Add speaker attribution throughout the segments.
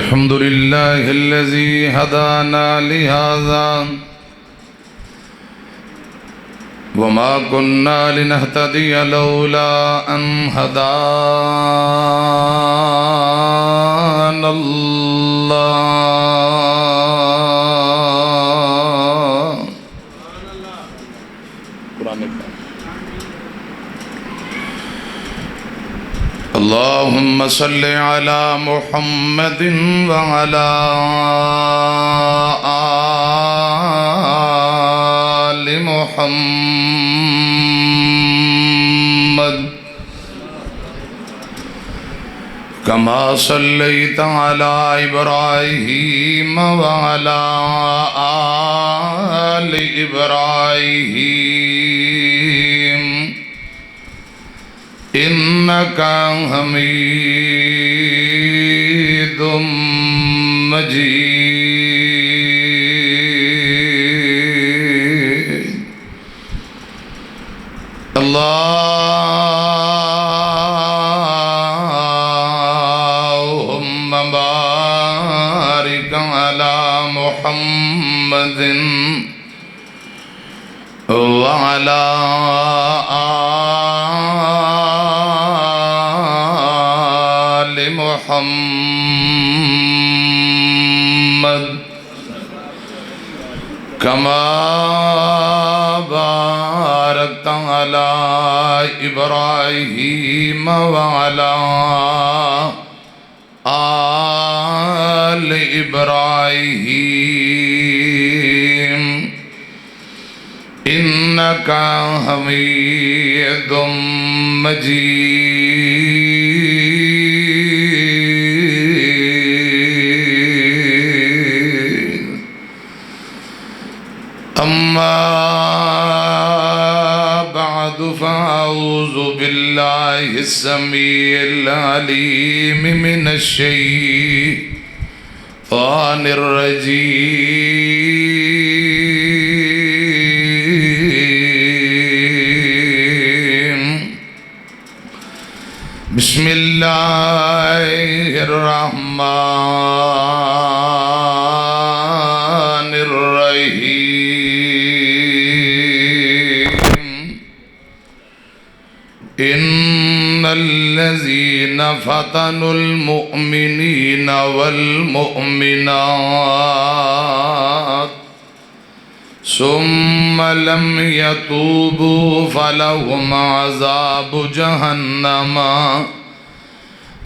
Speaker 1: الحمد لله الذي هدانا لهذا وما كنا لنهتدي لولا أن هدانا الله. اللهم صل على محمد وعلى آل محمد كما صليت على إبراهيم وعلى آل إبراهيم إنك حميد مجيد. اللهم بارك على محمد وعلى محمد كما باركت على إبراهيم وعلى آل إبراهيم إنك حميد مجيد. أما بعد فأعوذ بالله السميع العليم من الشيطان الرجيم. بسم الله الرحمن الرحيم. إن الذين فتنوا المؤمنين والمؤمنات ثم لم يتوبوا فلهم عذاب جهنم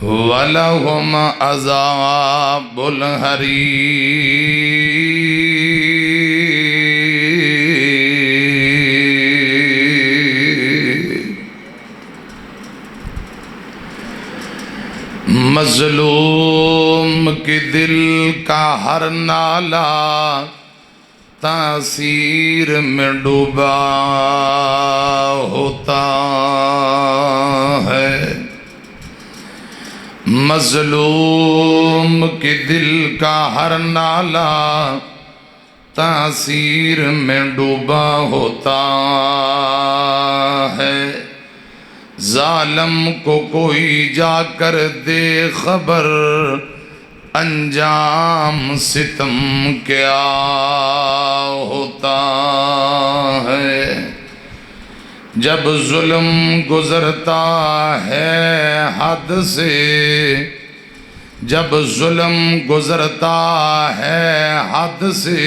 Speaker 1: ولهم عذاب الحريق. مظلوم کے دل کا ہر نالہ تاثیر میں ڈوبا ہوتا ہے. مظلوم کے دل کا ہر نالہ تاثیر میں ڈوبا ہوتا ہے. ظالم کو کوئی جا کر دے خبر انجام ستم کیا ہوتا ہے. جب ظلم گزرتا ہے حد سے، جب ظلم گزرتا ہے حد سے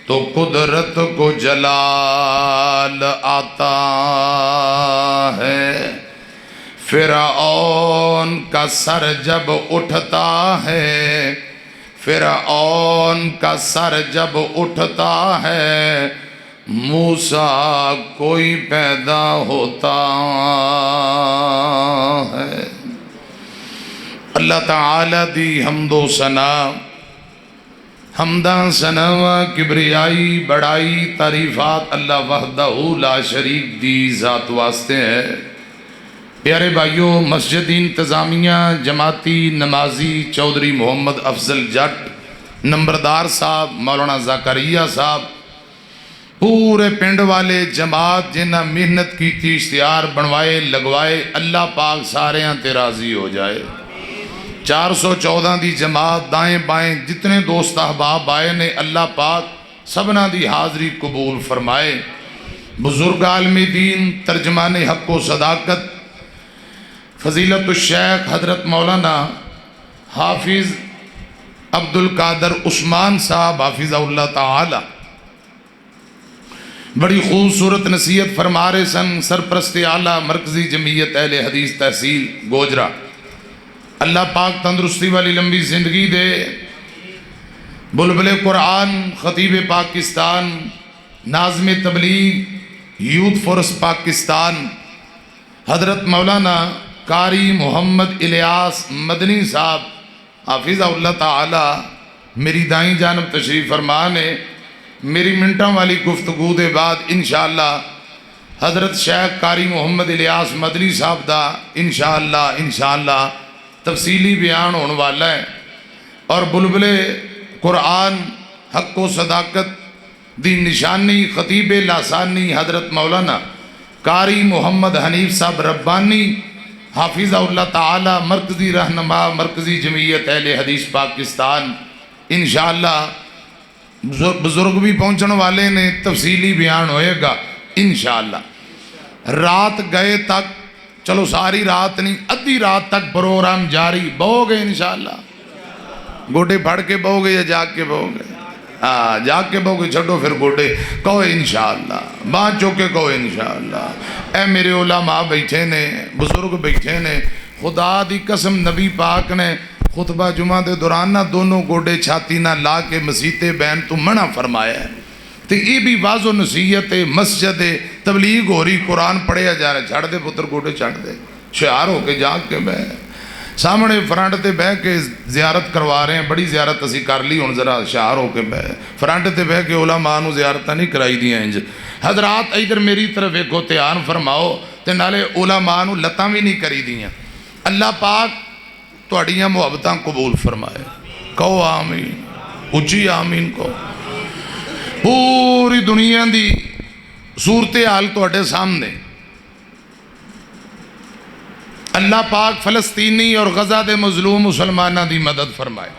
Speaker 1: تو قدرت کو جلال آتا ہے. فرعون کا سر جب اٹھتا ہے، فرعون کا سر جب اٹھتا ہے موسیٰ کوئی پیدا ہوتا ہے. اللہ تعالیٰ دی حمد و ثنا، حمداں ثناء کبریائی بڑائی تعریفات اللہ وحدہ لا شریک دی ذات واسطے ہے. پیارے بھائیوں، مسجد انتظامیہ، جماعتی نمازی چودھری محمد افضل جٹ، نمبردار صاحب مولانا زکریا صاحب، پورے پنڈ والے جماعت جنہ محنت کی تھی، اشتہار بنوائے لگوائے، اللہ پاک سارے تے راضی ہو جائے. 414 دی جماعت دائیں بائیں جتنے دوست احباب آئے نے اللہ پاک سبنا دی حاضری قبول فرمائے۔ بزرگ عالم دین ترجمان حق و صداقت فضیلت الشیخ حضرت مولانا حافظ عبد القادر عثمان صاحب حافظ اللہ تعالی بڑی خوبصورت نصیحت فرما رہے سن۔ سرپرست اعلیٰ مرکزی جمعیت اہل حدیث تحصیل گوجرا، اللہ پاک تندرستی والی لمبی زندگی دے۔ بلبل قرآن، خطیب پاکستان، ناظم تبلیغ، یوتھ فورس پاکستان حضرت مولانا قاری محمد الیاس مدنی صاحب حافظ اللہ تعالی میری دائیں جانب تشریف فرما نے۔ میری منٹوں والی گفتگو دے بعد انشاءاللہ حضرت شیخ قاری محمد الیاس مدنی صاحب دا انشاءاللہ تفصیلی بیان ہونے والا ہے، اور بلبل قرآن حق و صداقت دی نشانی خطیب لاسانی حضرت مولانا قاری محمد حنیف صاحب ربانی حافظ اللہ تعالی مرکزی رہنما مرکزی جمعیت اہل حدیث پاکستان انشاءاللہ بزرگ بھی پہنچنے والے نے، تفصیلی بیان ہوئے گا انشاءاللہ۔ رات گئے تک، چلو ساری رات نہیں، ادھی رات تک پروگرام جاری، بہو گے انشاءاللہ؟ گوٹے پھڑ کے بہو گے یا جاگ کے بہو گے؟ جاگ کے بہو گے، چھڑو پھر گوٹے کہو انشاءاللہ، بانچ چوکے کہو انشاءاللہ۔ اے میرے علماء بیٹھے نے، بزرگ بیٹھے نے، خدا دی قسم نبی پاک نے خطبہ جمعہ دے دوران نہ دونوں گوڑے چھاتی نہ لا کے مسیتے بین تو منع فرمایا ہے۔ تو یہ بھی واضح و نصیحت مسجد تبلیغ ہو رہی، قرآن پڑھیا جا رہا، چھڑ دے پتر گوڑے چھڑ دے، شعار ہو کے جاگ کے بہ سامنے فرنٹ تے بہ کے زیارت کروا رہے ہیں، بڑی زیارت اسی کر لی، ہن ذرا شعار ہو کے بہ فرنٹ تے بہ کے علماء نو زیارتاں نہیں کرائی دیاں انج۔ حضرات ادھر میری طرف ایک دھیان فرماؤ تے نالے علماء نو لتاں بھی نہیں کری دیاں۔ اللہ پاک تہاڈیاں محبتاں قبول فرمائے، کہو آمین، اچھی آمین کو۔ پوری دنیا دی صورتحال تہاڈے سامنے، اللہ پاک فلسطینی اور غزہ دے مظلوم مسلمانہ دی مدد فرمائے۔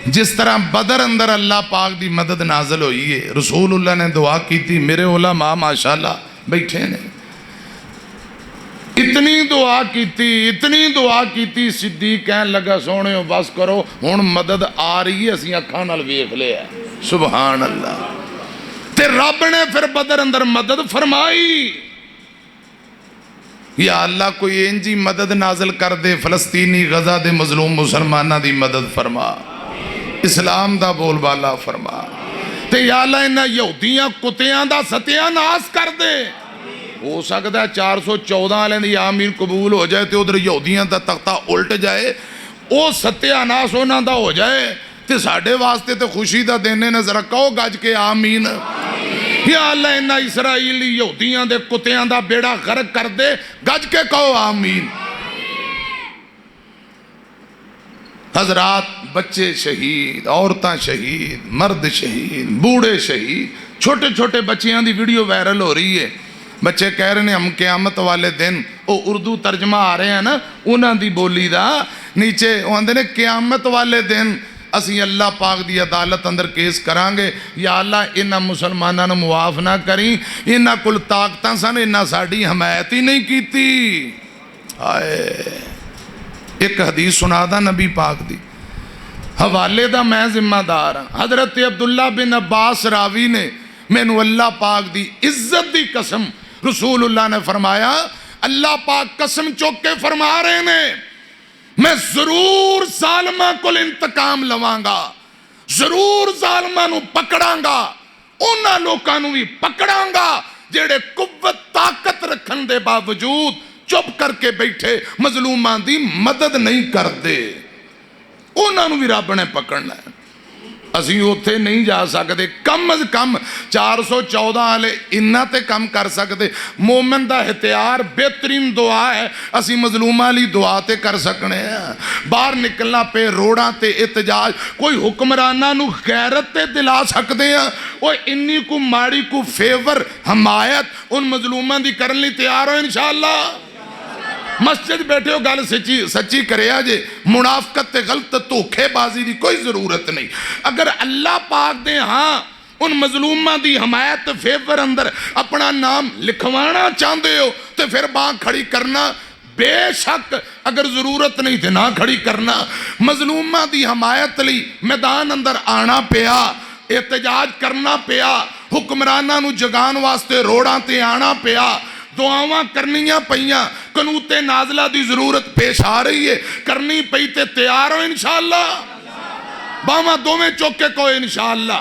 Speaker 1: جس طرح بدر اندر اللہ پاک دی مدد نازل ہوئی ہے، رسول اللہ نے دعا کی تھی، میرے علماء ماشاءاللہ بیٹھے نے، اتنی دعا کی تھی، صدیق کہنے لگا سونے ہو بس کرو، ہن مدد آ رہی ہے، اسی اکھاں نال ویکھ لیا۔ سبحان اللہ۔ تے رب نے پھر بدر اندر مدد فرمائی۔ یا اللہ کوئی انجی مدد نازل کر دے، فلسطینی غزہ دے مظلوم مسلمانہ دی مدد فرما، اسلام دا بول بالا فرما۔ تے یا اللہ انہاں یہودیاں کتیاں دا ستیہ ناس کر دے۔ ہو سکتا ہے 414 والے دی آمین قبول ہو جائے تے ادھر یہودیاں دا تختہ الٹ جائے، او ستیہ ناس ہونا دا ہو جائے تے ساڑھے واسطے تے خوشی دا دینے نے ذرا کہو گج کے آمین۔ یا اللہ انہاں اسرائیلی یہودیاں دے کتیاں دا بیڑا غرق کر دے، گج کے کہو آمین۔ حضرات بچے شہید، عورتاں شہید، مرد شہید، بوڑھے شہید، چھوٹے چھوٹے بچیاں دی ویڈیو وائرل ہو رہی ہے۔ بچے کہہ رہے ہیں ہم قیامت والے دن، وہ اردو ترجمہ آ رہے ہیں نا انہاں دی بولی دا، نیچے وہ آندے نے قیامت والے دن اسی اللہ پاک دی عدالت اندر کیس کرانگے، یا اللہ انہاں مسلمانہ نے معاف نہ کریں، انہاں کل طاقتاں سن، انہاں ساڑھی حمایت ہی نہیں کیتی۔ ایک حدیث سنا دا نبی پاک دی، حوالے دا میں ذمہ دار ہاں۔ حضرت عبداللہ بن عباس راوی نے مینو اللہ پاک دی عزت دی قسم، رسول اللہ نے فرمایا، اللہ پاک قسم چوک کے فرما رہے نے، میں ضرور ظالمہ کو انتقام لوانگا، ضرور ظالمہ نو پکڑاں گا، انہاں لوکاں نو بھی پکڑاں گا جیڑے قوت طاقت رکھن دے باوجود چپ کر کے بیٹھے مظلومان دی مدد نہیں کر دے، انہاں نو بھی رب نے پکڑنا ہے۔ اسی اوتھے نہیں جا سکتے، کم از کم 414 والے انہاں تے کم کر سکتے۔ مومن دا احتیار بہترین دعا ہے، اسی مظلومہ لی دعا تے کر سکنے ہیں۔ باہر نکلنا پہ روڑاں تے احتجاج، کوئی حکمرانہ نو غیرت تے دلا سکتے ہیں، وہ انی کو ماڑی کو فیور حمایت ان مظلومہ دی کرن لی تیار ہو انشاءاللہ۔ مسجد بیٹھے ہو گل سچی کریا جے منافقت تے غلط دھوکھے بازی دی کوئی ضرورت نہیں اگر اللہ پاک دے ہاں ان مظلومہ دی حمایت فیور اندر اپنا نام لکھوانا چاہتے ہو تو پھر باں کھڑی کرنا بے شک اگر ضرورت نہیں تھے نہ کھڑی کرنا مظلومہ دی حمایت لی میدان اندر آنا پیا احتجاج کرنا پیا حکمرانہ نو جگان واسطے روڑاں تے آنا پیا دعاواں کرنیاں پئیاں قنوت نازلہ دی ضرورت پیش آ رہی ہے کرنی پئی تے تیار ہو انشاءاللہ باواں دومیں چوکے کو انشاءاللہ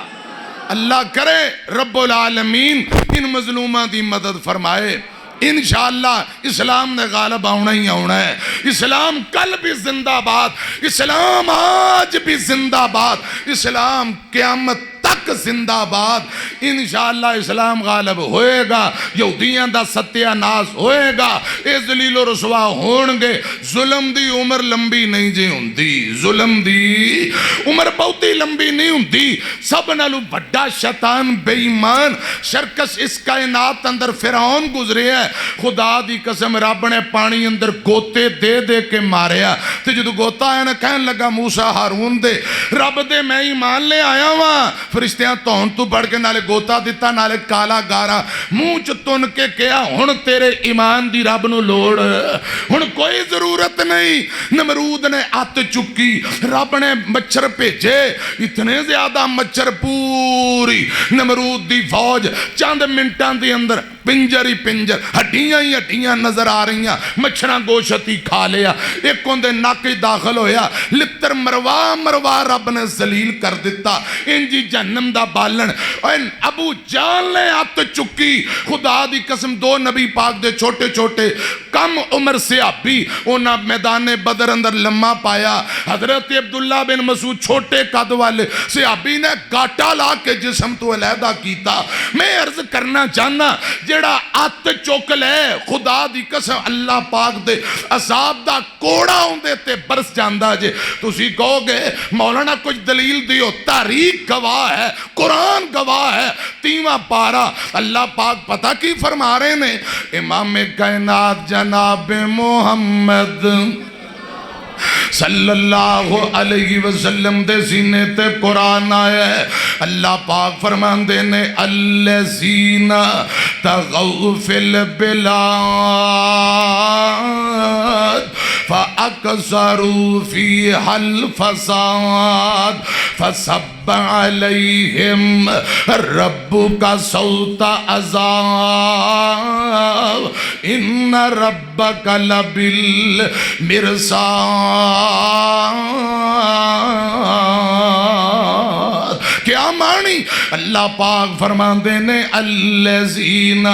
Speaker 1: اللہ کرے رب العالمین ان مظلومہ دی مدد فرمائے انشاءاللہ اسلام نے غالب آنا ہی آنا ہے اسلام کل بھی زندہ باد اسلام آج بھی زندہ باد اسلام قیامت تک زندہ باد انشاءاللہ اسلام غالب ہوئے گا یہودیاں دا ستیہ ناز ہوئے گا اے ذلیل و رسوا ہونگے ظلم دی عمر لمبی نہیں جے ہوندی ظلم دی عمر بہتی لمبی نہیں ہوندی سب نالو بڑا شیطان بے ایمان شرکش اس کائنات اندر فرعون گزرے ہے خدا دی قسم رب نے پانی اندر گوتے دے دے کے ماریا تو جدو گوتا ہے نا کہن لگا موسیٰ ہارون دے رب دے میں ایمان لے آیا ہوا فرشتیاں تون تو بڑھ کے نالے گوتا دیتا نالے کالا گارا منہ چتن کے کیا ہن تیرے ایمان دی رب نو لوڑ ہن کوئی ضرورت نہیں نمرود نے آت چکی رب نے مچھر بھیجے اتنے زیادہ مچھر پوری نمرود دی فوج چاند منٹان دی اندر پنجر ہی پنجر ہڈیاں ہی ہڈیاں نظر آ رہی ہیں مچھراں گوشتی کھا لیا ایک کوندے ناکی داخل ہویا لتر مروا رب نے ذلیل کر دیتا انجی جہنم دا بالن ابو جال نے آت چکی خدا دی قسم دو نبی پاک دے چھوٹے چھوٹے کم عمر سے آبی اونا میدان بدر اندر لمحہ پایا حضرت عبداللہ بن مسعود چھوٹے قد والے سے آبی نے گاٹا لا کے جسم تو علیحدہ کیتا میں عرض کرنا چاہنا جڑا آت چوکل ہے خدا دی قسم اللہ پاک دے عذاب دا کوڑا ہوندے تے برس جاندہ جے تسی کہو گے مولانا کچھ دلیل دیو تاریخ گواہ ہے قرآن گواہ ہے 3واں پارہ اللہ پاک پتہ کی فرما رہے نے امام کائنات جناب محمد صلی اللہ علیہ وسلم دے سینے تے قرآن آیا ہے اللہ پاک فرمان دینے الذین تغوا فی البلاد فاکثروا فیہا الفساد فصب علیہم ربک صوت عذاب ان ربک لبالمرصاد کیا معنی اللہ پاک فرماندے نے الذین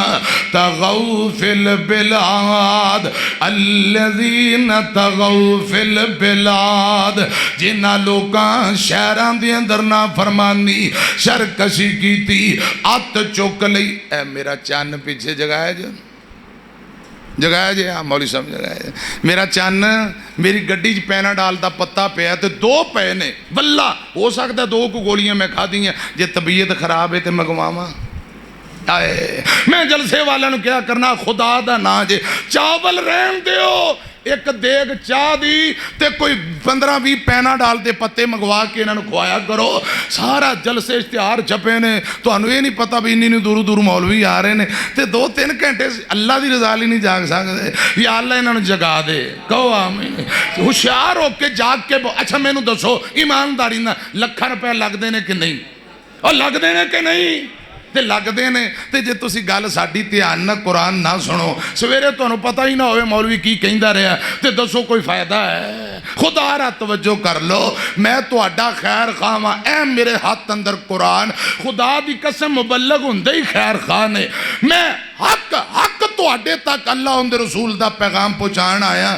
Speaker 1: تغوا فی البلاد الذین تغوا فی البلاد جنہ لوگاں شہران دی اندر نہ فرمانی شرکشی کی تھی آت چوک لئی اے میرا چان پیچھے جگہ ہے جو جگہ جی ہاں مولی صاحب جگہ ہے میرا چان میری گڈی چ پینا ڈالتا پتا پیا تو 2 پینے واللہ ہو سکتا 2 کو گولیاں میں کھا دی ہیں جے طبیعت خراب ہے تو مگواما میں جلسے والا نو کیا کرنا خدا دا نا جے چاول رہن دیو ایک دیگ چاہ دی تے کوئی 15-20 پینا ڈال دے پتے مگوا کے انہوں نے کھوایا کرو سارا جلسے اشتہار چھپے نے تو انہوں یہ نہیں پتا بھی انہوں دور دور مولوی آ رہے نے تے 2-3 گھنٹے اللہ دی رضا لی نہیں جاگ سکتے یا اللہ انہوں نے جگا دے کہو آمین ہوشیار ہو کے جاگ کے اچھا میں نو دسو ایمانداری نہ لکھا روپے لگ دینے کہ نہیں اور لگ دینے کہ نہیں تے لگ دینے تے جے تسی گل ساڈی دھیان نہ قرآن نہ سنو سویرے تانوں پتہ ہی نہ ہوئے مولوی کی کہندا رہا تے دسو کوئی فائدہ ہے خدا را توجہ کر لو میں تہاڈا خیر خواہ ہاں اے میرے ہاتھ اندر قرآن خدا دی قسم مبلغ ہوندے ہی خیر خواہ نے میں حق تہاڈے تک اللہ اندر رسول دا پیغام پہنچان آیا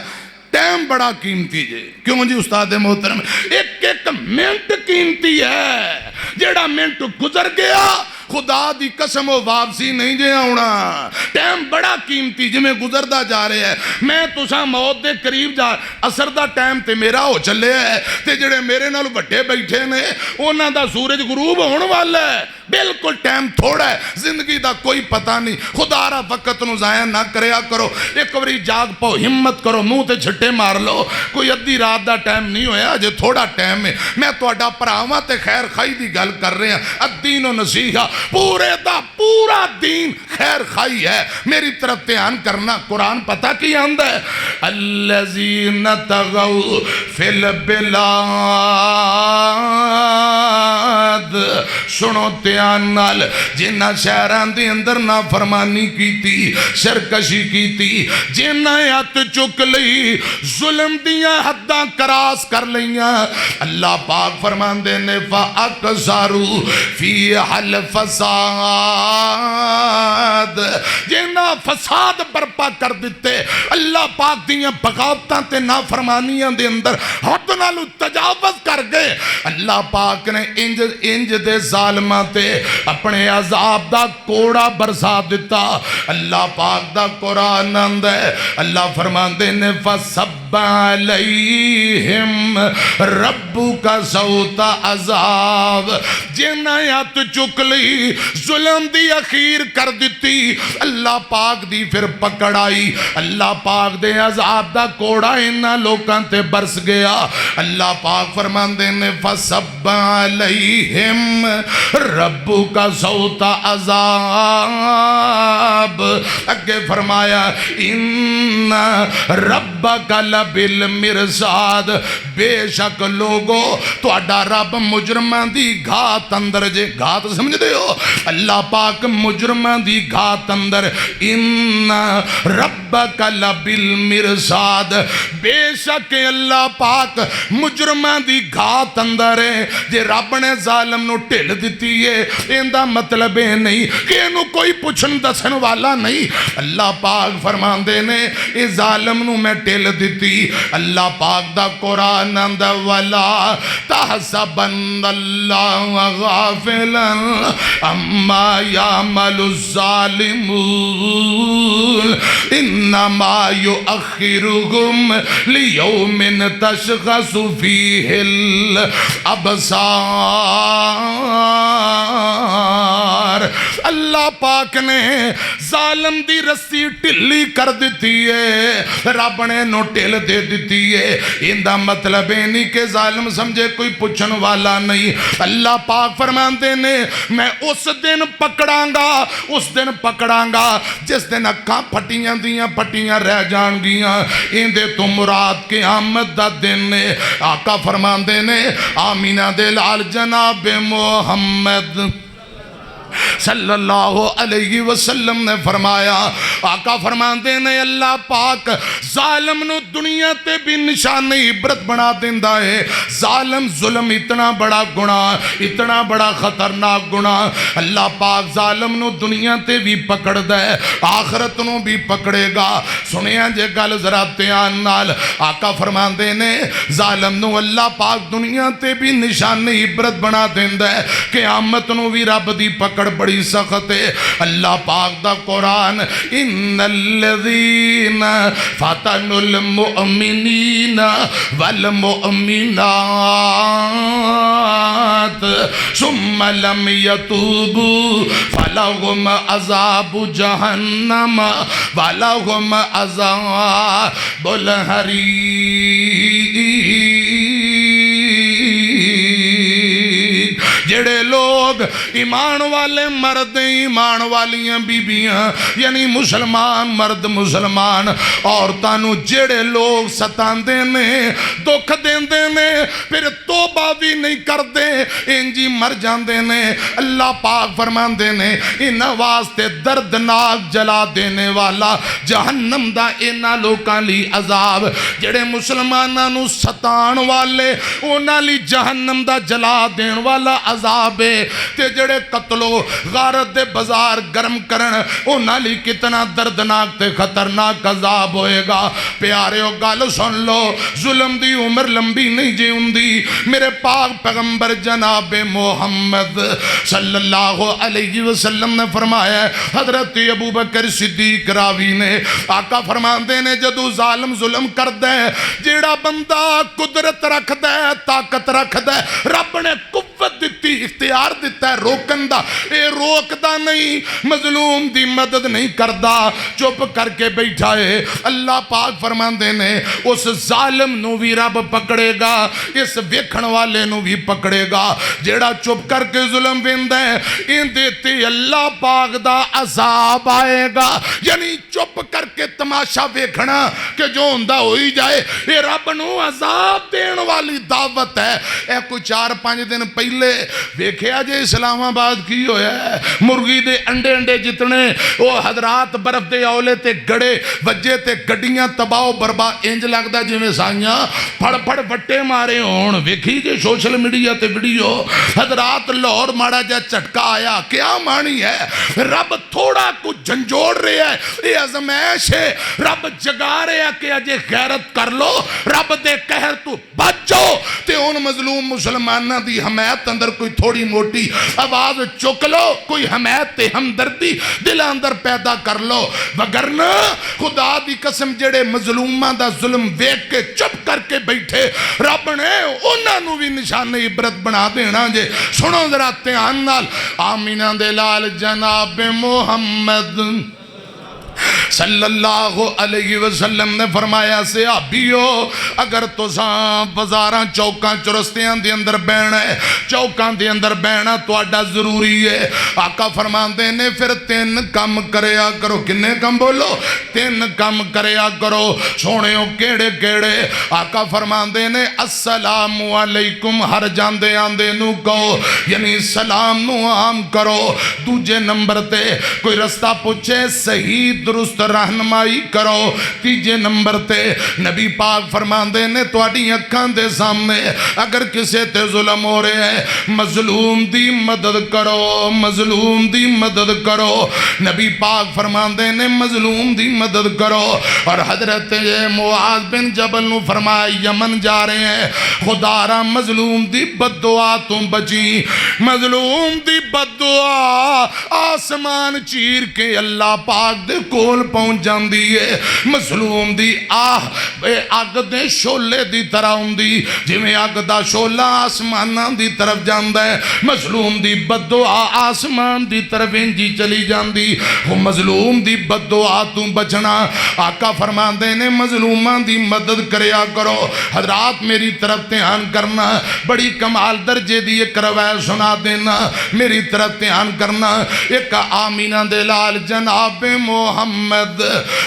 Speaker 1: ٹائم بڑا قیمتی جے کیوں جی استاد محترم ایک منٹ قیمتی ہے جیڑا منٹ گزر گیا خدا دی قسم و واپسی نہیں جے آونا ٹائم بڑا قیمتی جی میں گزردہ جا رہے ہیں میں تساں موت دے قریب جا اثر دا ٹائم تے میرا ہو چلے ہے تے جڑے میرے نال بڑے بیٹھے نے اونا دا سورج غروب ہون والا ہے بالکل ٹائم تھوڑا ہے، زندگی دا کوئی پتہ نہیں، خدا را وقت نو ضائع نہ کریا کرو، ایک باری جاگ پاؤ، ہمت کرو، منہ تے چھٹے مار لو، کوئی ادھی رات دا ٹائم نہیں ہویا، جے تھوڑا ٹائم ہے، میں تہاڈا بھراواں تے خیر خائی دی گل کر رہے ہیں، الدین و نصیحہ، پورے دا پورا دین خیر خائی ہے، میری طرف دھیان کرنا، قرآن پتہ کی آندا ہے الذین طغوا فی البلاد، سنو دھیان نال، جنہ شہران دے اندر نافرمانی کی تھی، سرکشی کی تھی، جنہ ہاتھ چک لئی، ظلم دیاں حداں کراس کر لیاں، اللہ پاک فرمان دینے فَأَقْصَرُوا فِيهَا الْفَسَادِ، جنہ فساد برپا کر دیتے، اللہ پاک دیاں بغاوتاں تے نافرمانیاں دے اندر حد نالو تجاوز کر گئے، اللہ پاک نے انج دے ظالماں تے اپنے عذاب دا کوڑا برسا دیتا، اللہ پاک دا قرآن آندا ہے، اللہ فرماندے نے فَصَبَّ عَلَيْهِمْ رَبُّكَ صَوْتَ عذاب، جنہ ہاتھ چک لئی، ظلم دی اخیر کر دیتی، اللہ پاک دی پھر پکڑ آئی، اللہ پاک دے عذاب دا کوڑا انہاں لوکاں تے برس گیا، اللہ پاک فرماندے نے فَصَبَّ عَلَيْهِمْ رَبُّكَ صَوْتَ عذاب، اگے فرمایا اِنَّ رَبَّكَ لَبِالْمِرْصَادِ، بے شک لوگو تہاڈا رب مجرمان دی گھات اندر، جے گھات سمجھ دے ہو، اللہ پاک مجرمان دی گھات اندر، اِنَّ رَبَّكَ لَبِالْمِرْصَادِ، بے شک اللہ پاک مجرمان دی گھات اندر ہے، جے رب نے ظالم نو ٹھل دیتی ہے، اندہ مطلب ہے نہیں کہ انہوں کوئی پوچھن دسن والا نہیں، اللہ پاک فرمان دینے اس ظالم نو میں ٹھل دیتی، اللہ پاک دا قرآن اندہ وَلَا تَحْسَبَنَّ اللَّهَ غَافِلًا عَمَّا يَعْمَلُ الظَّالِمُونَ إِنَّمَا يُؤَخِّرُهُمْ لِيَوْمٍ تَشْخَصُ فِيهِ الْأَبْصَارِ، اللہ پاک نے ظالم دی رسی ٹلی کر دیتی ہے، رب نے نو ٹل دے دیتی ہے، اندہ مطلب نہیں کہ ظالم سمجھے کوئی پوچھن والا نہیں، اللہ پاک فرماندے نے میں اس دن پکڑاں گا جس دن اکھاں پھٹیاں دیاں پھٹیاں رہ جان گیاں، اندے تو مراد قیامت دا دن نے، آقا فرماندے نے آمینہ دے لال جناب محمد صلی اللہ علیہ وسلم نے فرمایا، آقا فرماندے نے اللہ پاک ظالم نو دنیا تے بھی نشان عبرت بنا دیندہ ہے، ظلم اتنا بڑا گناہ، اتنا بڑا خطرناک گناہ، اللہ پاک ظالم نو دنیا تے بھی پکڑ دے، آخرت نو بھی پکڑے گا، سنیا جے گل ذرا دھیان نال، آقا فرماندے نے ظالم نو اللہ پاک دنیا تے بھی نشان عبرت بنا دیندہ ہے، قیامت نو بھی رب دی پکڑ بڑی سخت ہے، اللہ پاک دا قرآن ان الذین فتنوا المؤمنین والمؤمنات ثم لم يتوبوا فلهم عذاب جہنم ولهم عذاب الحریق، جڑے لوگ ایمان والے مرد ایمان والیاں بیبیاں یعنی مسلمان مرد مسلمان عورتانو جڑے لوگ ستاندے نے دکھ دیندے نے پھر توبہ بھی نہیں کردے انجی مر جاندے نے، اللہ پاک فرماندے نے ان واسطے دردناک جلا دینے والا جہنم دا انہا لوکاں لی عذاب، جڑے مسلمانانو ستان والے انہا لی جہنم دا جلا دین والا عذاب ہے، تے جڑے قتل و غارت دے بازار گرم کرن انہاں لی کتنا دردناک تے خطرناک عذاب ہوئے گا، پیاریو گل سن لو، ظلم دی عمر لمبی نہیں جی ہوندی، میرے پاک پیغمبر جناب محمد صلی اللہ علیہ وسلم نے فرمایا ہے، حضرت ابو بکر صدیق راوی نے آقا فرماندے نے جدو ظالم ظلم کر دے، جیڑا بندہ قدرت رکھ دے طاقت رکھ دے، رب نے قوت دیتی اختیار دیتا ہے روکن دا، اے روکدا نہیں، مظلوم دی مدد نہیں کردا، چپ کر کے بیٹھا ہے۔ اللہ پاک فرماندے نے اس ظالم نو بھی رب پکڑے گا، اس ویکھن والے نو بھی پکڑے گا، جیڑا چپ کر کے ظلم ویندا ہے ان دیتے اللہ پاک دا عذاب آئے گا۔ یعنی چپ کر کے تماشا ویکھنا کہ جو ہوندا ہوئی جائے، یہ رب نو عذاب دین والی دعوت ہے۔ اے کوئی 4-5 دن پہلے ویکھیا جے اسلام آباد کی ہویا ہے، مرغی دے انڈے جتنے وہ حضرات برف دے اولے تے گڑے وجے تے گڈیاں تباہ و برباد، انج لگدا جویں سائیاں پھڑ پھڑ وٹے مارے ہون۔ ویکھی جے سوشل میڈیا تے ویڈیو، حضرات لاہور ماڑا جا جھٹکا آیا، کیا مانی ہے؟ رب تھوڑا کچھ جھنجھوڑ رہا ہے، یہ ازمائش ہے، رب جگا رہا ہے کہ اجے غیرت کر لو، رب دے قہر تو بچ جاؤ، تے ان مظلوم مسلمانہ دی حمایت اندر کوئی تھوڑی موٹی آواز چک لو، کوئی حمایت تے ہمدردی دل اندر پیدا کر لو، وگرنہ خدا دی قسم جڑے مظلوماں دا ظلم ویکھ کے چپ کر کے بیٹھے، رب نے انہاں نو بھی نشان عبرت بنا دینا جے۔ سنو ذرا دھیان نال، آمینہ دے لال جناب محمد صلی اللہ علیہ وسلم نے فرمایا صحابیو، اگر تو بازاراں چوکاں چرستیاں دے اندر بہنا ہے، چوکاں دے اندر بہنا تو اڈا ضروری ہے۔ آقا فرماندے نے پھر 3 کم کریا کرو، کنے کم بولو؟ 3 کم کریا کرو۔ سونےو کیڑے کیڑے؟ آقا فرماندے نے السلام علیکم، ہر جاندے آندے نو کہو، یعنی سلام نو عام کرو۔ دوجے نمبر تے کوئی رستہ پوچھے صحیح درست رہنمائی کرو۔ تیجے نمبر تے نبی پاک فرماندے نے تواڈی اکھاں دے سامنے اگر کسے تے ظلم ہو رہے ہیں، مظلوم دی مدد کرو، مظلوم دی مدد کرو۔ نبی پاک فرماندے نے مظلوم دی مدد کرو۔ اور حضرت معاذ بن جبل نو فرمایا یمن جا رہے ہیں، خدا را مظلوم دی بد دعا تم بچی، مظلوم دی بد دعا آسمان چیر کے اللہ پاک دے کول پہنچ جاندی ہے۔ مظلوم دی آہ اگ دے شولے دی طرح ہوندی، جویں اگ دا شولا آسماناں دی طرف جاندا ہے، مظلوم دی بد دعا آسمان دی طرف انجی چلی جاندی۔ وہ مظلوم دی بد دعا تو بچنا، آقا فرماندے نے مظلوماں دی مدد کریا کرو۔ حضرات میری طرف دھیان کرنا، بڑی کمال درجے دی ایک روایت سنا دینا، میری طرف دھیان کرنا۔ ایک آمینہ دے لال جناب محمد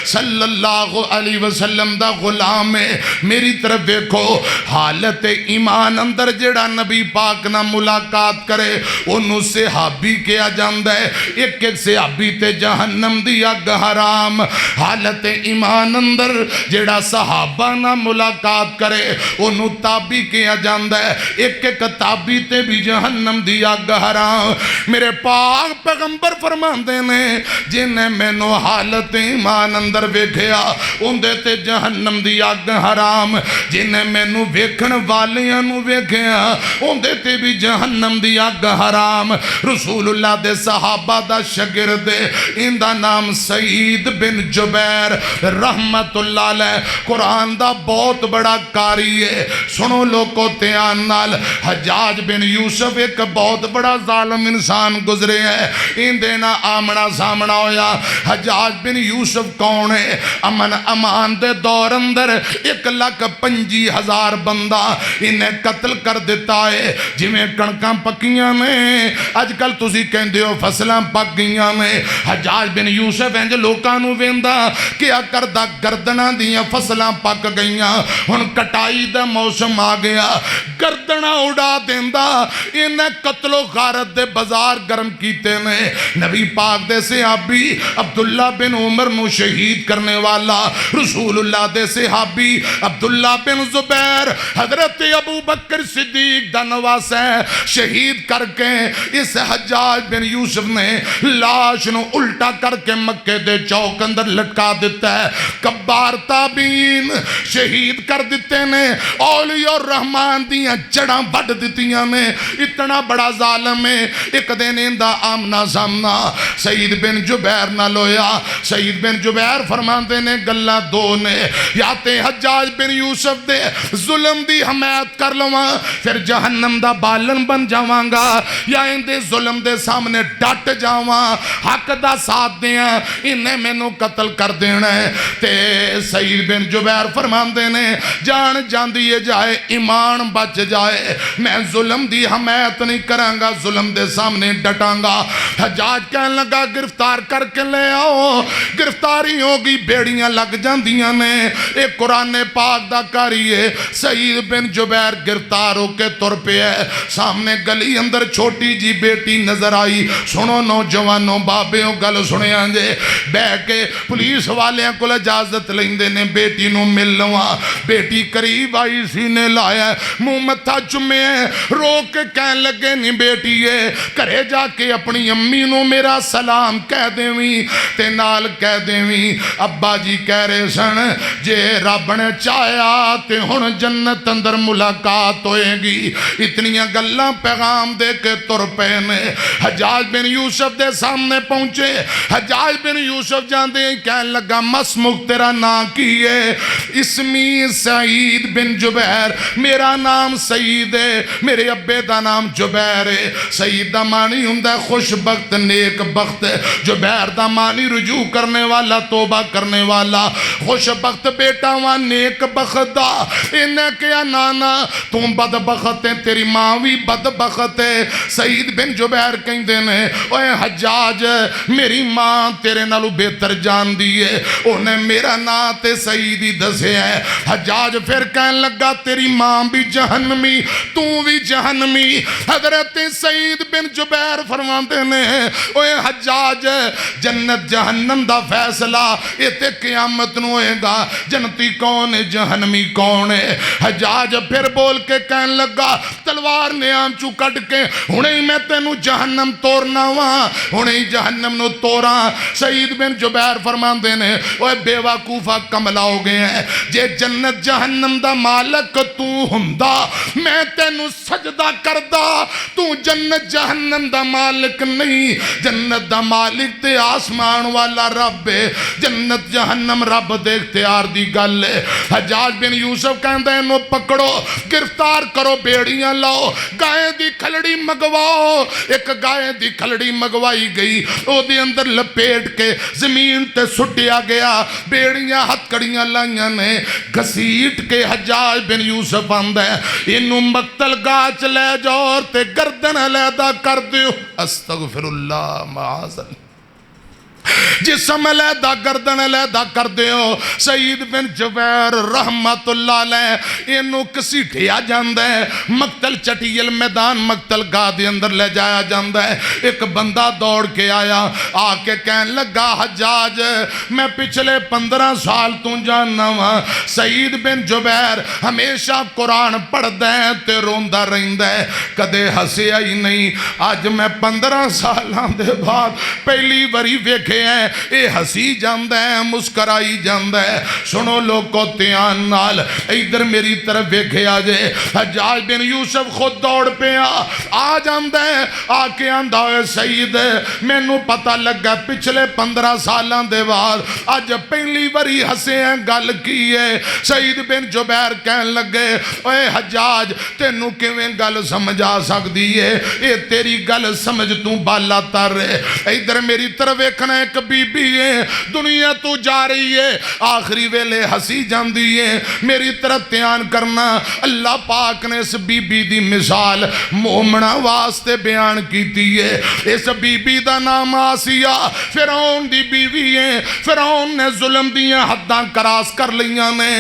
Speaker 1: صلی اللہ علیہ وسلم دا غلام ہے، میری طرف دیکھو، حالت ایمان اندر جڑا نبی پاک نہ ملاقات کرے انہوں صحابی کیا جاندہ ہے، ایک ایک صحابی تے جہنم دی اگ حرام۔ حالت ایمان اندر جڑا صحابہ نہ ملاقات کرے انہوں تابی کیا جاندہ ہے، ایک ایک تابی تے بھی جہنم دی اگ حرام۔ میرے پاک پیغمبر فرماندے نے جنہیں میں نو حالت ایمان اندر ویکھیا اندے تے جہنم دی اگ حرام، جنہیں میں نو ویکھن والیاں نو ویکھیا اندے تے بھی جہنم دی اگ حرام۔ رسول اللہ دے صحابہ دا شگرد ان دا نام سعید بن جبیر رحمت اللہ علیہ، قرآن دا بہت بڑا قاری ہے۔ سنو لوگو دھیان نال، حجاج بن یوسف ایک بہت بڑا ظالم انسان گزرے ہیں، ان دینا آمنا سامنا ہویا۔ حجاج بن یوسف کون ہے؟ امن امان دے دور اندر 1,25,000 بندہ انہیں قتل کر دیتا ہے، جویں کڑکاں پکیاں میں اج کل تسی کہندے ہو فصلاں پک گئیاں میں۔ حجاج بن یوسف انج لوکاں نو ویندا کیا کردا گردناں دیاں فصلاں پک گئیاں، ہن کٹائی دا موسم آ گیا، گردناں اڑا دیندا، انہیں قتل و غارت دے بازار گرم کیتے نے۔ نبی پاک دے صحابی عبداللہ بن عمر نو شہید کرنے والا، رسول اللہ دے صحابی عبداللہ بن زبیر حضرت ابو بکر صدیق دا نواس ہے، شہید کر کے اس حجاج بن یوسف نے لاش نو الٹا کر کے مکے دے چوک اندر لٹکا دیتا ہے۔ کبار تابعین شہید کر دیتے نے، اولیاء الرحمن دیاں جڑاں بڑھ دیتیاں نے، اتنا بڑا ظالم ہے۔ ایک دن اندہ آمنا سامنا سعید بن جبیر نہ لویا، سعید سعید بن جبیر فرماندے نے گلاں دو نے، یا تے حجاج بن یوسف دے ظلم دی حمایت کر لواں پھر جہنم دا بالن بن جاواں گا، یا ان دے ظلم دے سامنے ڈٹ جاواں حق دا ساتھ دیاں انہیں مینوں قتل کر دینا ہے۔ تے سعید بن جبیر فرماندے نے جان جاندی جائے ایمان بچ جائے، میں ظلم دی حمایت نہیں کراں گا، ظلم دے سامنے ڈٹاں گا۔ حجاج کہنے لگا گرفتار کر کے لے آؤ، گرفتاری ہوگی، بیڑیاں لگ جاندیاں نے، ایک قرآن پاک دا کاری ہے۔ سعید بن جبیر گرفتار ہو کے تر پہ ہے، سامنے گلی اندر چھوٹی جی بیٹی نظر آئی۔ سنو نوجوانوں بابیوں گل سنے آنجے، بے کے پولیس والیاں کو اجازت لیندے نے بیٹی نو مل لواں۔ بیٹی قریب آئی، سینے لایا، منہ متھا چمے، رو کے کہنے لگے نہیں بیٹی ہے کرے جا کے اپنی امی نو میرا سلام کہہ دیویں تے نال کہہ دیویں ابا جی کہہ رہے سن جے رب نے چاہیا تے ہن جنت اندر ملاقات ہوئے گی۔ اتنیاں گلاں پیغام دے کے تر پے نے۔ حجاج بن یوسف دے سامنے پہنچے، حجاج بن یوسف جاندے کہنے لگا مسمک تیرا نام کی ہے؟ اسمی سعید بن جبیر، میرا نام سعید ہے، میرے ابے دا نام جبیر ہے۔ سعید دا معنی ہوندا خوش بخت نیک بخت، جبیر دا معنی رجوع کرنے والا توبہ کرنے والا، خوش بخت بیٹا وہاں نیک بخت دا۔ انہیں کیا نانا تم بد بخت ہے، تیری ماں بھی بد بخت ہے۔ سعید بن جبیر کہیں دینے اوے حجاج میری ماں تیرے نالو بہتر جان دیئے، انہیں میرا نا تے سعیدی دسے ہے۔ حجاج پھر کہنے لگا تیری ماں بھی جہنمی تو بھی جہنمی۔ حضرت سعید بن جبیر فرماندے نے اوے حجاج جنت جہنم دا فیصلہ ایتے قیامت نو ہوئے گا، جنتی کون ہے جہنمی کون ہے۔ حجاج پھر بول کے کہنے لگا تلوار نے آنچو کٹ کے ہنہیں میں تینو جہنم تورنا وہاں، ہنہیں جہنم نو تورا۔ سعید بن جبیر فرماندے نے اوے بے وقوفہ کملا ہو گئے ہیں، جے جنت جہنم دا مالک تو ہندا میں تینو سجدہ کردہ، تو جنت جہنم دا مالک نہیں، جنت دا مالک تے آسمان والا رب ہے، جنت جہنم رب دے اختیار دی گل ہے۔ حجاج بن یوسف کہندے انو پکڑو گرفتار کرو، بیڑیاں لاؤ، گائے دی کھلڑی مگواؤ۔ ایک گائے دی کھلڑی مگوائی گئی، او دی اندر لپیٹ کے زمین تے سٹیا گیا، بیڑیاں ہتھ کڑیاں لائیاں نے گھسیٹ کے حجاج بن یوسف آندہ ہے انو مقتل گاچ لے جاؤ اور تے گردن علیحدہ کر دیو۔ استغفر اللہ معاذ جسم علیحدہ گردن علیحدہ کر دیو۔ سعید بن جبیر رحمت اللہ علیہ انو کسی ٹھیا جاندہ ہے، مقتل چٹیل میدان مقتل گاہ دے اندر لے جایا جاندہ ہے۔ ایک بندہ دوڑ کے آیا، آکے کہنے لگا حجاج میں پچھلے 15 سال تو جاننا ہوا سعید بن جبیر ہمیشہ قرآن پڑھ دیں تے روندہ رہندہ ہے، کدے ہنسیا ہی نہیں۔ آج میں 15 سالان دے بعد پہلی باری ویکھے ہیں اے ہسی جاندہ ہے، مسکرائی جاندہ ہے۔ سنو لوگو تیان نال ادھر میری طرف ویکھے آجے۔ حجاج بن یوسف خود دوڑ پہ آ جاندہ ہے، آکے آندہ ہے سعید میں نو پتہ لگا پچھلے 15 سالان دے بعد آج پہلی باری ہسے ہیں گل کی ہے۔ سعید بن جبیر کہنے لگے اے حجاج تینو کیویں گل سمجھا سکتی ہے، اے تیری گل سمجھ تو بالا تر ہے۔ ادھر میری طرف ایکھنا ایک بی بی ہے، دنیا تو جا رہی ہے، آخری ویلے ہسی جاندی ہے۔ میری طرف تیان کرنا اللہ پاک نے اس بی بی دی مثال مومنہ واسطے بیان کیتی ہے۔ اس بی بی دا نام آسیہ فرعون دی بیوی ہے۔ فرعون نے ظلم دیاں حداں کراس کر لیاں نے،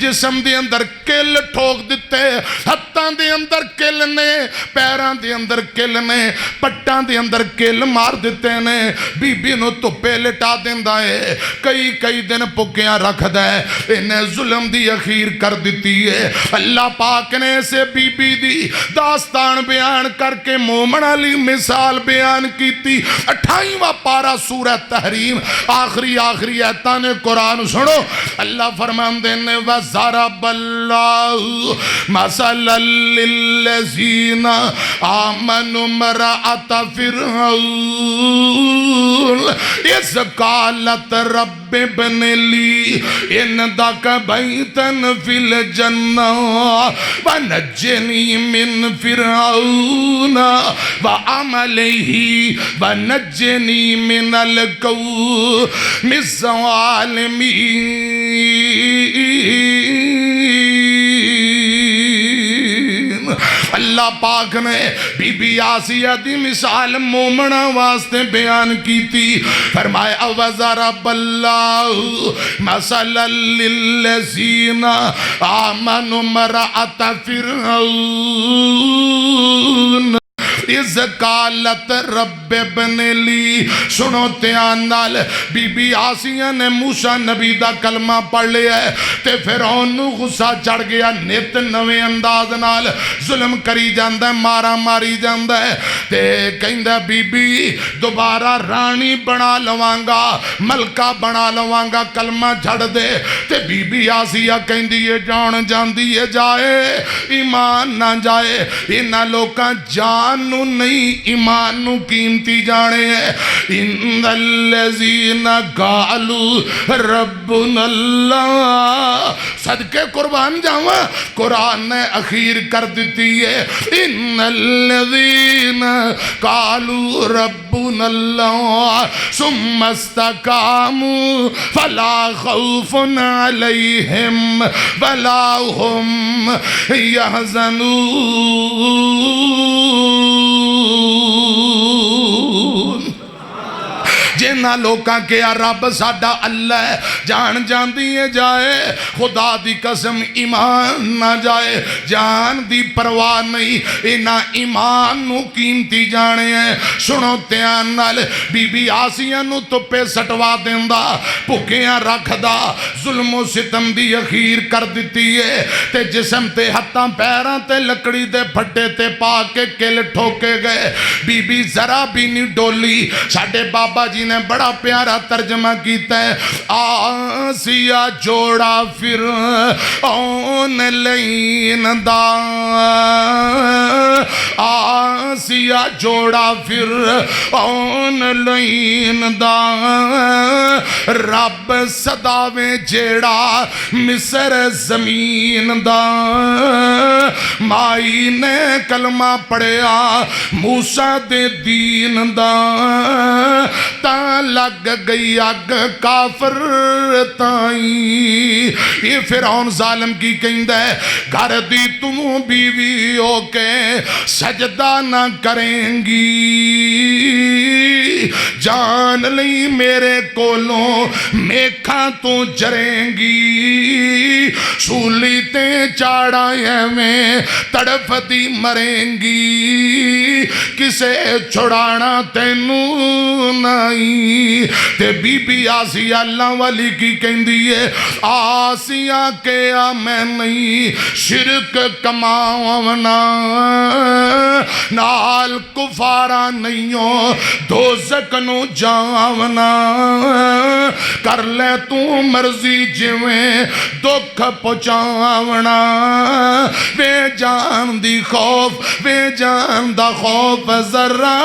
Speaker 1: جسم دے اندر کل ٹھوک دیتے، ہتھاں دے اندر کل نے، پیران دے اندر کل نے، پٹان دے اندر کل مار دیتے نے۔ بی بی نو تپے لٹا دیندہ ہے، کئی دن پکیاں رکھ دے، انہیں ظلم دی اخیر کر دیتی ہے۔ اللہ پاک نے اسے بی بی دی داستان بیان کر کے مومن علی مثال بیان کیتی۔ 28واں پارہ سورہ تحریم آخری ایتان قرآن سنو، اللہ فرمان دینے وَضَرَبَ اللَّهُ مَثَلًا للذین آمنوا امرأۃ فرعون اذ قالت رب ابن لی عندک بیتا فی الجنہ ونجنی من فرعون وعملہ ونجنی من القوم الظالمین۔ اللہ پاک نے بی بی آسیہ دی مثال مومنہ واسطے بیان کی تھی، فرمائے وَضَرَبَ اللَّهُ مَثَلًا لِلَّذِينَ آمَنُوا امْرَأَۃَ فِرْعَوْنَ اِذْ قَالَتْ رَبِّ ابْنِ لِي۔ سنو دھیان نال، بی بی آسیہ نے موسیٰ نبی دا کلمہ پڑھ لیا ہے تے فرعون نو غصہ چڑھ گیا، نت نویں انداز نال ظلم کری جاندہ ہے، مارا ماری جاندہ ہے تے کہندہ بی بی دوبارہ رانی بنا لوانگا، ملکہ بنا لوانگا، کلمہ جھڑ دے تے بی بی آسیہ کہندی ہے جان جاندی ہے جائے ایمان نہ جائے، انہاں لوکاں جان نو نہیں ایمان نو قیمتی جانے ہیں۔ ان الذین قالوا ربنا اللہ، صدقے قربان جاواں قرآن نے اخیر کر دیتی ہے، ان الذین قالوا ربنا اللہ ثم استقاموا فلا خوف علیہم ولا هم يحزنون۔ جنہ لوکاں کیا رب ساڈا اللہ ہے، جان جاندی ہے جائے، خدا دی قسم ایمان نہ جائے، جان دی پرواہ نہیں، انہاں ایمان نو قیمتی جانے ہیں۔ سنو دھیان نال، بی بی آسیہ نو تپے سٹوا دیندا، بھکیاں رکھ دا، ظلم و ستم دی اخیر کر دیتی ہے تے جسم تے ہتھاں پیراں تے لکڑی دے پھٹے تے پا کے کل ٹھوکے گئے، بی بی ذرا بھی نہیں ڈولی۔ ساڈے بابا جی نے بڑا پیارا ترجمہ کیتا ہے، آسیہ جوڑا فرعون لین دا، آسیہ جوڑا فرعون لین دا، رب صداویں جیڑا مصر زمین دا، مائی نے کلمہ پڑھیا موسیٰ دے دین دا، تا لگ گئی اگ کافر تائیں۔ یہ فرعون ظالم کی کہندہ ہے، گھر دی تم بیوی ہو کے سجدہ نہ کریں گی، جان لئی میرے کولوں میکھاں تو جریں گی، سولی تے چاڑائیں میں تڑپ دی مریں گی، کسے چھڑانا تینوں نہیں۔ تے بی بی آسیہ اللہ والی کی کہندی ہے، آسیہ کیا میں نہیں شرک کماونا، نال کفارا نہیں ہو دوزک نو جاونا، کر لے تو مرضی جویں دکھ پہنچاونا، بے جان دی خوف بے جان دا خوف ذرا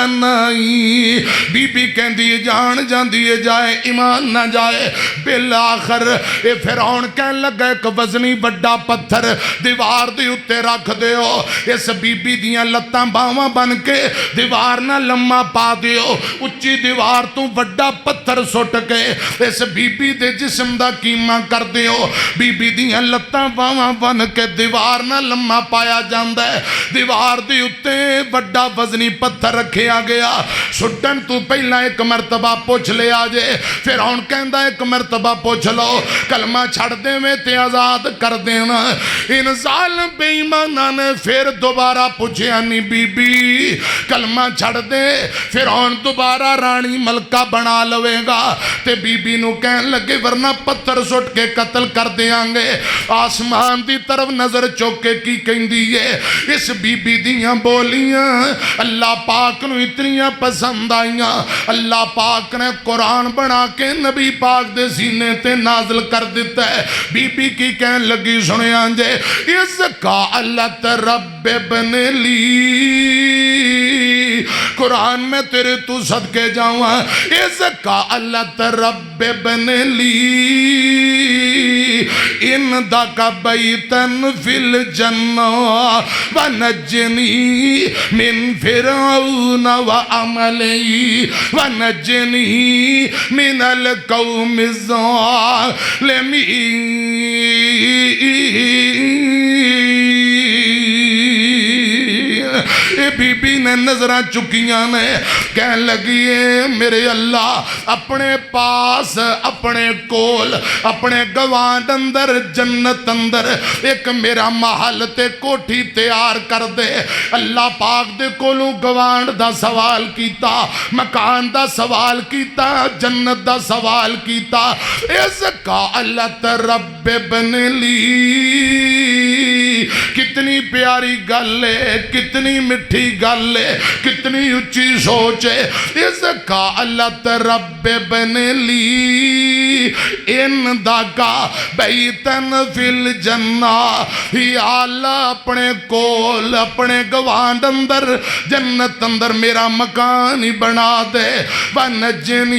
Speaker 1: نہیں۔ بی بی کہندی جان جاندی جائے ایمان نہ جائے، بالآخر اے فرعون کہن لگا ایک وزنی بڑا پتھر دیوار دی اتے رکھ دیو، اس بی بی دیاں لتاں باواں بن کے دیوار نہ لمحہ پا دیو، اچھی دیوار تو بڑا پتھر سٹ کے اس بی بی دے جسم دا کیمہ کر دیو، بی بی دیاں لتاں باواں بن کے دیوار نہ لمحہ پایا جاندہ ہے، دیوار دی اتے بڑا وزنی پتھر رکھیا گیا، سٹن تو پہلا ایک مرتبہ پوچھ لے آجے، فرعون کہندہ ایک مرتبہ پوچھ لو، کلمہ چھڑ دے میں تے آزاد کر دینا۔ ان ظالم بے ایمانہ نے پھر دوبارہ پوچھے نہیں، بی بی کلمہ چھڑ دے، فرعون دوبارہ رانی ملکہ بنا لوے گا تے بی بی نو کہن لگے ورنہ پتھر سٹ کے قتل کر دیاں گے آسمان دی طرف نظر چوکے کی کہندی ہے اس بی بی دیاں بولیاں اللہ پاک نو اتنیاں پسند آئیاں اللہ پاک نے قرآن بنا کے نبی پاک دے سینے تے نازل کر دیتا ہے بی بی کی کہن لگی سنے آنجے اس قالت رب ابن لی قرآن میں تیرے تو صدقے جاؤں اس قالت رب ابن لی اندک بیتن فی الجنہ ونجنی من فرعون وعملی ونجنی من القوم الظالمین بی بی نے نظرہ چکیاں نے کہن لگی ہے میرے اللہ اپنے پاس اپنے کول اپنے گوانڈ اندر جنت اندر ایک میرا محل تے کوٹھی تیار کر دے اللہ پاک دے کولوں گوانڈ دا سوال کیتا مکان دا سوال کیتا جنت دا سوال کیتا اس قالت رب ابن لی کتنی پیاری گل ہے کتنی مٹھی گل ہے کتنی اچھی سوچ ہے اس قالت رب ابن لی اندکا بیتن فی الجنہ یا اللہ اپنے کول اپنے گوانڈ اندر جنت اندر میرا مکان ہی بنا دے ونجنی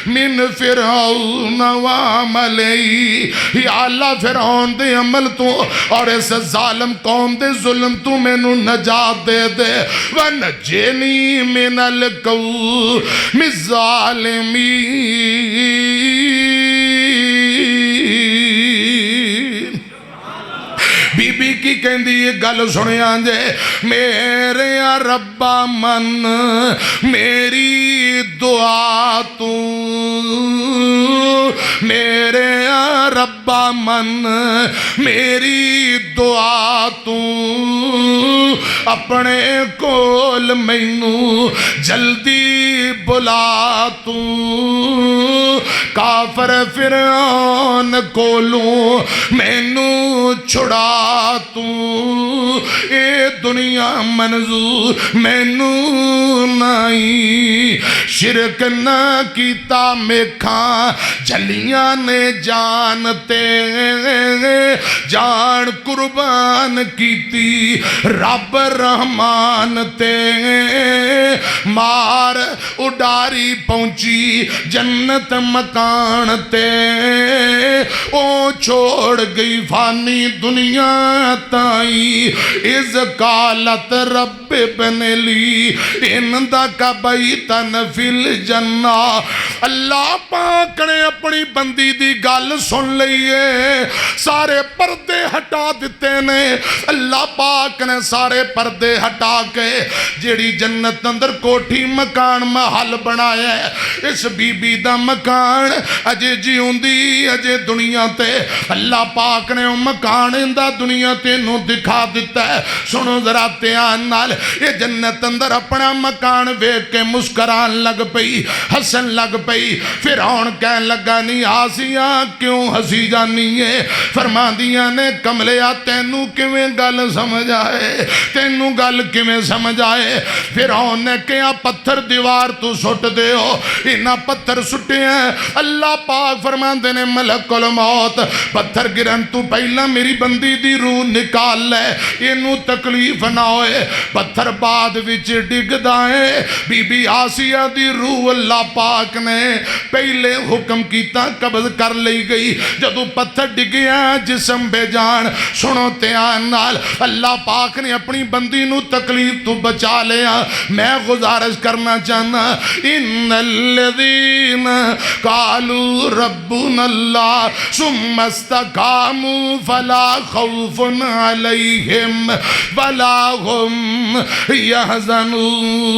Speaker 1: من فرعون وعملی یا اللہ فرعون دے عمل تو اور اس ظالم قوم دے ظلم تو میں نو نجات دے دے ونجنی من القوم الظالمین بی بی کی کہندی یہ گل سنے آنجے میرے ربا من میری دعا تو میرے ربا من میری دعا تو اپنے کول مینوں جلدی بلا تو کافر فرعون کولوں مینوں چھڑا تو اے دنیا منظور مینوں نہیں شرک نہ کیتا میکھاں جلیاں نے جانتے جان قربان کیتی رب رحمان تے مار اڈاری پہنچی جنت مکان تے او چھوڑ گئی فانی دنیا تائی از قالت رب ابن لی اندک بیتن فی الجنہ اللہ پاک نے اپنی بندی دی گل سن لئیے سارے پردے ہٹا دیتے نے اللہ پاک نے سارے پردے ہٹا کے جیڑی جنت اندر کوٹھی مکان محل بنایا ہے اس بی بی دا مکان اجے جیوندی اجے دنیا تے اللہ پاک نے مکان اندہ دنیا تے نو دکھا دیتا ہے سنو ذرا تیان نال یہ جنت اندر اپنا مکان ویک کے مسکران لگ پئی حسن لگ پئی فرعون کہن لگا نہیں آسیہ کیوں ہسی جانی ہے فرما دیا نے کملیا تینوں کیویں گل سمجھ آئے تینوں گل کیویں سمجھ آئے فرعون نے کیا پتھر دیوار تو سٹ دے ہو انہا پتھر سٹے ہیں اللہ پاک فرما دینے ملک الموت پتھر گرن تو پہلا میری بندی دی روح نکال لے انہوں تکلیف نہ ہوئے پتھر بعد وچ ڈگ دائیں بی بی آسیہ دی روح اللہ پاک نے پہلے حکم کیتا قبض کر لی گئی جدو پتھر ڈگیا جسم بے جان سنو تیان نال اللہ پاک نے اپنی بندی نو تکلیف تو بچا لیا میں گزارش کرنا چاہنا ان الذین قالوا ربنا اللہ ثم استقاموا فلا خوف علیہم ولا هم يحزنون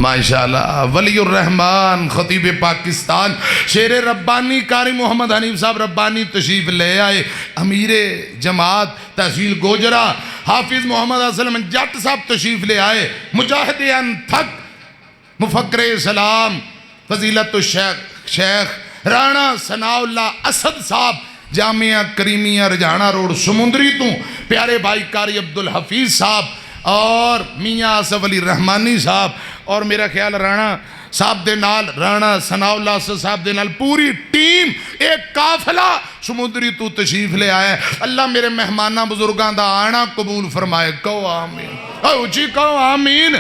Speaker 1: ماشاءاللہ ولی الرحمن خطیب پاکستان شیر ربانی قاری محمد حنیف صاحب ربانی تشریف لے آئے، امیر جماعت تحصیل گوجرہ حافظ محمد اسلم جٹ صاحب تشریف لے آئے، مجاہد انتھک مفکر اسلام فضیلت شیخ رانا ثناء اللہ اسد صاحب جامعہ کریمیہ رجانہ روڈ سمندری تو پیارے بھائی قاری عبدالحفیظ صاحب اور میاں آصف علی رحمانی صاحب اور میرا خیال رانا صاحب دے نال رانا ثناء اللہ صاحب دے نال پوری ٹیم ایک قافلہ سمندری تو تشریف لے آئے۔ اللہ میرے مہمانہ بزرگان دا آنا قبول فرمائے، کہو آمین، جی کہو آمین۔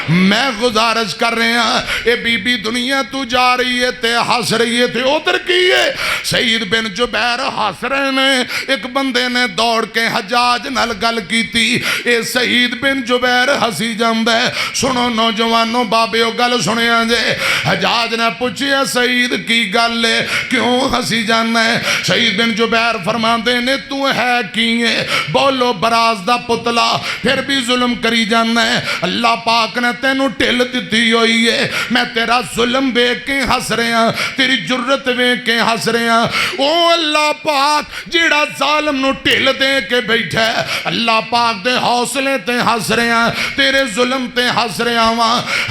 Speaker 1: میں گزارش کر رہے ہیں اے بی بی دنیا تو جا رہی ہے تے ہس رہی ہے تے ادھر کی ہے سعید بن جبیر ہس رہے نے، ایک بندے نے دوڑ کے حجاج نال گل کی تھی، اے سعید بن جبیر ہسی جاندہ ہے۔ سنو نوجوانوں بابیو گل سنے آنجے، حجاج نے پوچھیا سعید کی گل ہے کیوں ہسی جانا ہے؟ سعید بن جبیر فرماندے نے تو ہے کی ہے بولو براز دا پتلا پھر بھی ظلم کری جانا ہے، اللہ پاک نے تینوں ٹھل دیتی ہوئی ہے، میں تیرا ظلم بے کے ہس رہے ہیں، تیری جرت بے کے ہس رہے ہیں۔ او اللہ پاک جیڑا ظالم نو ٹھل دے کے بیٹھا ہے، اللہ پاک دے حوصلے تے ہس رہے ہیں، تیرے ظلم تے ہس رہے ہیں۔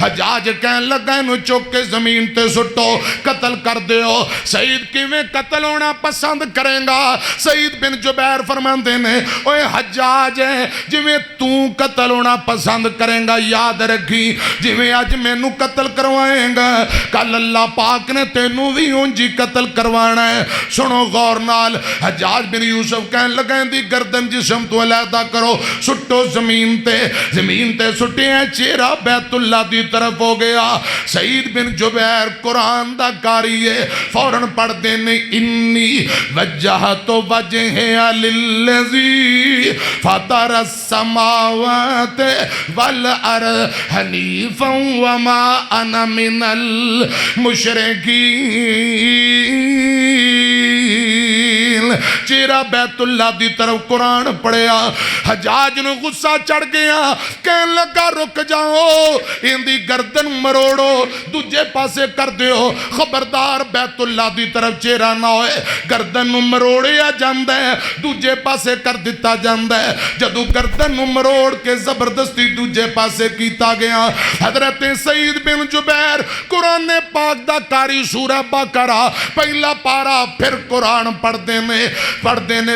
Speaker 1: حجاج کہن لگا انو چوک کے زمین تے سٹو قتل کر دیو۔ سعید کیویں قتل ہونا پسند کریں گا؟ سعید بن جبیر فرماندے نے اوے حجاج ہے جویں تو قتل ہونا پسند کریں گا، یاد رکھی جویں آج میں نو قتل کروائیں گا کل اللہ پاک نے تینوں بھی انجی قتل کروانا ہے۔ سنو غور نال، حجاج بن یوسف کہن لگیں دی گردن جسم تو علیحدہ کرو، سٹو زمین تے سٹے ہیں، چہرہ بیت اللہ دی طرف ہو گیا۔ سعید بن جبیر قرآن دا کاری ہے، فوراں پڑھ دینے انی وجہت وجہ للذی فطر السماوات والارض حنیفا وما انا من المشرکین۔ چہرہ بیت اللہ دی طرف قرآن پڑھیا، حجاج نو غصہ چڑھ گیا، کہن لگا رک جاؤ، ان دی گردن مروڑو، دوجے پاسے کر دیو، خبردار بیت اللہ دی طرف چہرہ نہ ہوئے، گردن نو مروڑیا جاندہ ہے، دوجے پاسے کر دیتا جاندہ ہے۔ جدو گردن نو مروڑ کے زبردستی دوجے پاسے کیتا گیا، حضرت سعید بن جبیر قرآن پاک دا کاری سورہ بقرہ پہلا پارا پھر قرآن پڑھ دینے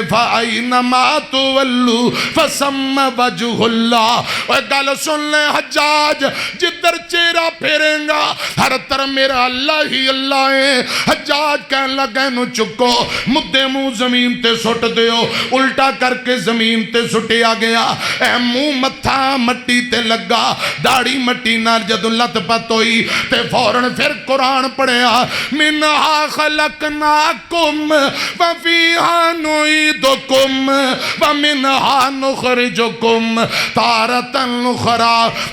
Speaker 1: فَأَيْنَمَا تُوَلُّوا فَثَمَّ وَجْهُ اللَّهِ۔ اور گل سن لیں حجاج، جدر چہرہ پھیریں گا ہر طرح میرا اللہ ہی اللہ ہے۔ حجاج کہن لگے نو چکو، مدے منہ زمین تے سٹ دیو، الٹا کر کے زمین تے سٹیا گیا، اے منہ متھا مٹی تے لگا، داڑھی مٹی نال جدو لت پت ہوئی تے فوراں پھر قرآن پڑھیا، منہا خلقناکم وفیہا نعیدکم ومنہا نخرجکم تارتن اخری۔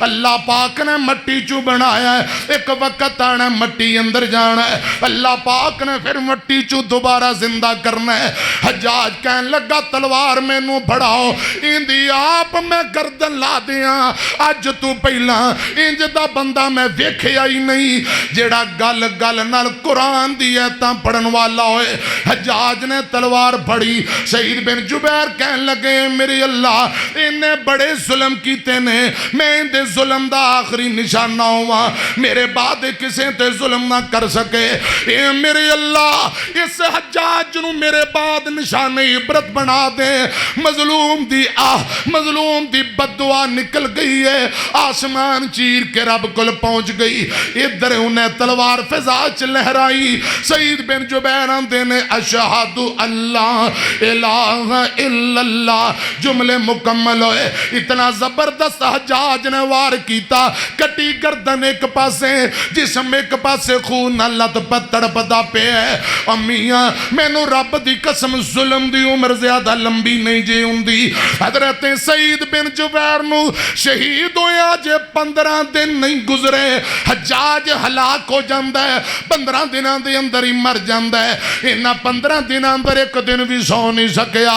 Speaker 1: اللہ پاک نے مٹی چو بنایا ہے، ایک وقت آنا مٹی اندر جانا ہے، اللہ پاک نے پھر مٹی چو دوبارہ زندہ کرنا ہے۔ حجاج کہن لگا تلوار میں نو بڑھاؤ، اندی آپ میں گردن لا دیا، آج تو پہلا انج دا بندہ میں ویکھیا ہی نہیں جیڑا گل گل نال قرآن دی ایتاں پڑھن والا ہوئے۔ حجاج نے تلوار پڑھی، سعید بن جبیر کہن لگے میرے اللہ انہیں بڑے ظلم کیتے نے، میں ان دے ظلم دا آخری نشان نہ ہوا، میرے بعد کسے تے ظلم نہ کر سکے، اے میرے اللہ اس حجاج نو میرے بعد نشان عبرت بنا دے۔ مظلوم دی مظلوم دی بددعا نکل گئی ہے، آسمان چیر کے رب کل پہنچ گئی، ادھر انہیں تلوار فضا چ لہرائی۔ سعید بن جبیر آندے نے اشہد اللہ الہ الا اللہ، جملے مکمل ہوئے، اتنا زبردست حجاج نے وار کیتا، کٹی گردن ایک پاسے، جسم ایک پاسے خون اللہ پتڑ پدا پہ ہے۔ امیاں میں نو رب دی قسم ظلم دی عمر زیادہ لمبی نہیں جے ہوندی۔ حضرت سعید بن جبیر نو شہید ہویا جے 15 دن نہیں گزرے، حجاج ہلاک ہو جاندہ ہے، 15 دنوں دے اندر ہی مر جاندہ ہے۔ انہا 15 دنوں اندر ایک دن بھی سو نہیں سکیا،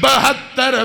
Speaker 1: 72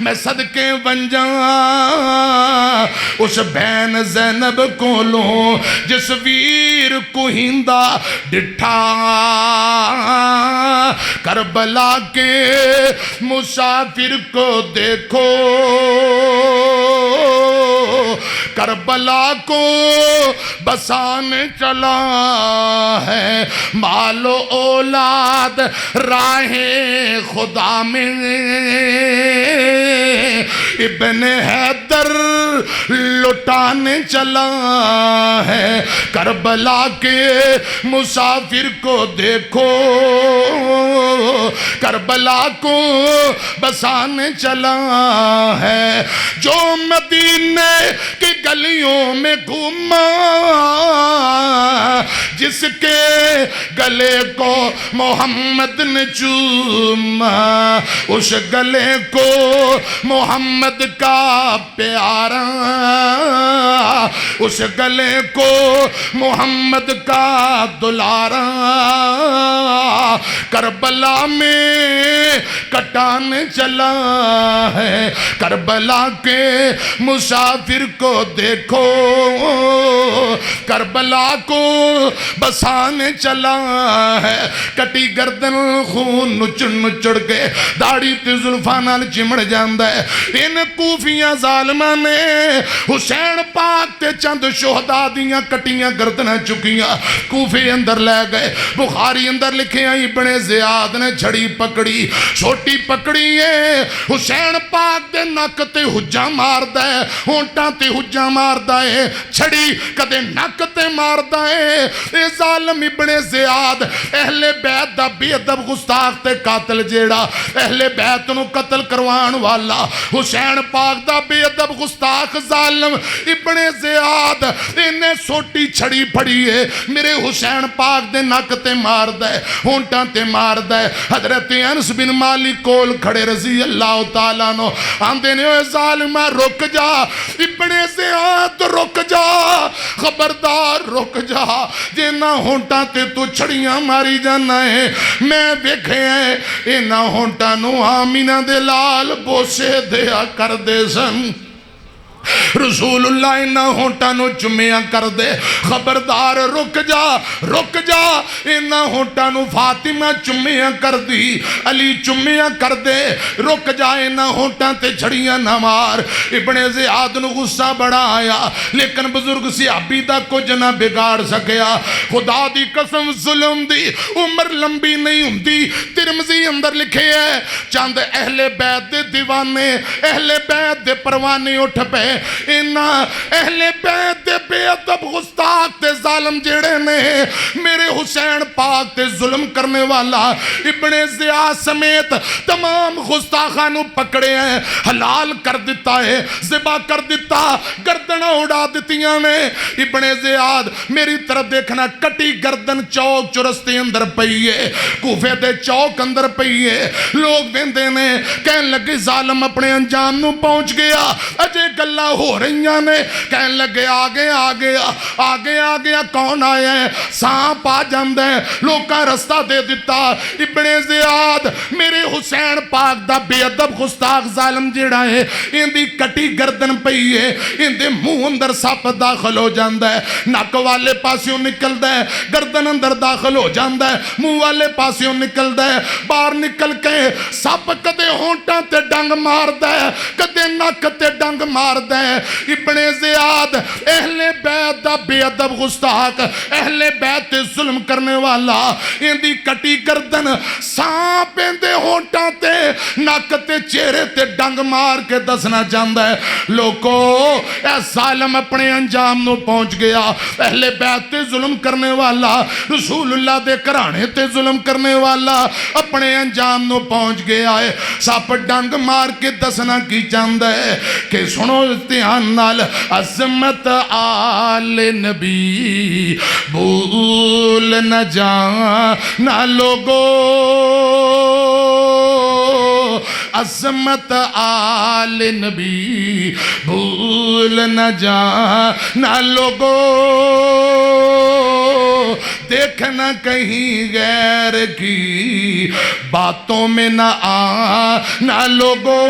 Speaker 1: میں صدقے بن جاں اس بہن زینب کولوں جس ویر کو ہندہ ڈٹھا کربلا کے مسافر کو دیکھو کربلا کو بسانے چلا ہے مال و اولاد راہ خدا میں ابن حیدر لٹانے چلا ہے کربلا کے مسافر کو دیکھو کربلا کو بسانے چلا ہے جو مدینے کی گلیوں میں گھوما جس کے گلے کو محمد نے چوما اس گلے کو محمد کا پیارا اس گلے کو محمد کا دلارا کربلا میں کٹانے چلا ہے کربلا کے مسافر کو دیکھو کربلا کو بسانے چلا ہے کٹی گردن خون نچڑ نچڑ کے داڑھی تے زلفاں نال چمڑ جاندا ہے ان کوفیاں ظالماں نے حسین پاک تے چند شہداء دیاں کٹیاں گردناں چکیاں کوفے اندر لے گئے بخاری اندر لکھے ہیں ابن زیاد نے چھڑی پکڑی چھوٹی پکڑی ہے حسین پاک دے نک تے حجاں ماردا ہے ہونٹاں تے حجاں ماردا ہے چھڑی کدے نک تے ماردا ہے اے ظالم ابن زیاد اہل بیت دا بے ادب گستاخ تے قاتل جیڑا اہل بیت نو قتل کروان والا حسین پاک دا بے ادب گستاخ ظالم ابن زیاد انہیں سوٹی چھڑی پھڑی ہے میرے حسین پاک دے نک تے ماردا ہے ہونٹاں تے ماردا ہے حضرت انس بن مالک کول کھڑے رضی اللہ تعالیٰ نو آندے نے اے ظالمہ رک جا ابن زیاد رک جا خبردار رک جا جینا ہونٹاں تے تو چھڑیاں ماری جانا ہے میں ویکھے ہیں اینا ہونٹاں نو آمینہ دے لال بوسے دیا کر دے سن رسول اللہ انہا ہونٹا نو چمیاں کر دے خبردار رک جا انہا ہونٹا نو فاطمہ چمیاں کر دی علی چمیاں کر دے رک جا انہا ہونٹا تے چھڑیاں نہ مار ابن زیاد نو غصہ بڑا آیا لیکن بزرگ صحابی دا کچھ نہ بگاڑ سکیا خدا دی قسم ظلم دی عمر لمبی نہیں ہوندی ترمذی اندر لکھے ہے چاند اہل بیت دے دیوانے اہل بیت دے پروانے اٹھ پہ انہا اہل بیت دے بے ادب گستاخ تے ظالم جیڑے نے میرے حسین پاک تے ظلم کرنے والا ابن زیاد سمیت تمام گستاخانوں پکڑے ہیں حلال کر دیتا ہے ذبح کر دیتا گردنہ اڑا دیتیاں نے ابن زیاد میری طرف دیکھنا کٹی گردن چوک چرستے اندر پئی ہے کوفے دے چوک اندر پئی ہے لوگ ویندے نے کہن لگے ظالم اپنے انجام نو پہنچ گیا اجے گلہ ہو رہیاں نے کہن لگے آگے کون آیا ہے سانپ آ جاندے لوگ کا رستہ دے دیتا ابن زیاد میرے حسین پاک دا بے ادب گستاخ ظالم جیڑا ہے ان دی کٹی گردن پئی ہے ان دے منہ اندر سپ داخل ہو جاندہ ہے نک والے پاسیوں نکل دے گردن اندر داخل ہو جاندہ ہے منہ والے پاسیوں نکل دے باہر نکل کے سپ کدے ہونٹاں تے ڈنگ مار دے کدے نک تے ڈنگ مار دے ابن زیاد اہل بیت دا بے ادب گستاخ اہل بیت تے ظلم کرنے والا ان دی کٹی گردن سانپ دے ہونٹاں تے نک تے چہرے تے ڈنگ مار کے دسنا چاہتا ہے لوگو اے ظالم اپنے انجام نو پہنچ گیا اہل بیت تے ظلم کرنے والا رسول اللہ دے کرانے تے ظلم کرنے والا اپنے انجام نو پہنچ گیا ہے سانپ ڈنگ مار کے دسنا کی چاہتا ہے کہ سنو دھیان نال عظمت آل نبی بھول نہ جانا لوگو عظمت آل نبی بھول نہ جانا لوگو دیکھنا کہیں غیر کی باتوں میں نہ آنا لوگوں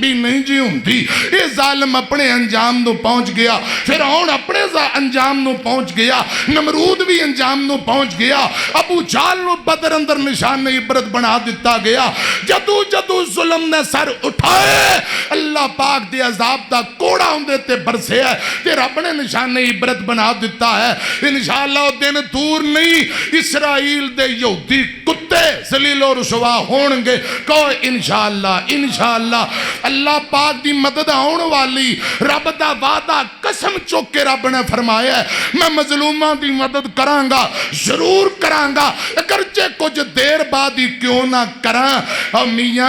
Speaker 1: کامیابی نہیں جی ہوندی. یہ ظالم اپنے انجام نو پہنچ گیا, فرعون اپنے انجام نو پہنچ گیا, نمرود بھی انجام نو پہنچ گیا, ابو جہل نو بدر اندر نشان عبرت بنا دیتا گیا. جدو جدو ظلم نے سر اٹھائے اللہ پاک دے عذاب دا کوڑا ہوندے تے برسے ہے تے رب نے نشان عبرت بنا دیتا ہے. انشاءاللہ دن دور نہیں اسرائیل دے یہودی کتے ذلیل و رسوا ہون گے. کہو انشاءاللہ انشاءاللہ اللہ پاک دی مدد آن والی. رب دا وعدہ قسم چوک کے رب نے فرمایا ہے میں مظلوماں دی مدد کرانگا, ضرور کرانگا, اگرچہ کچھ دیر بعد ہی کیوں نہ کران. اور میاں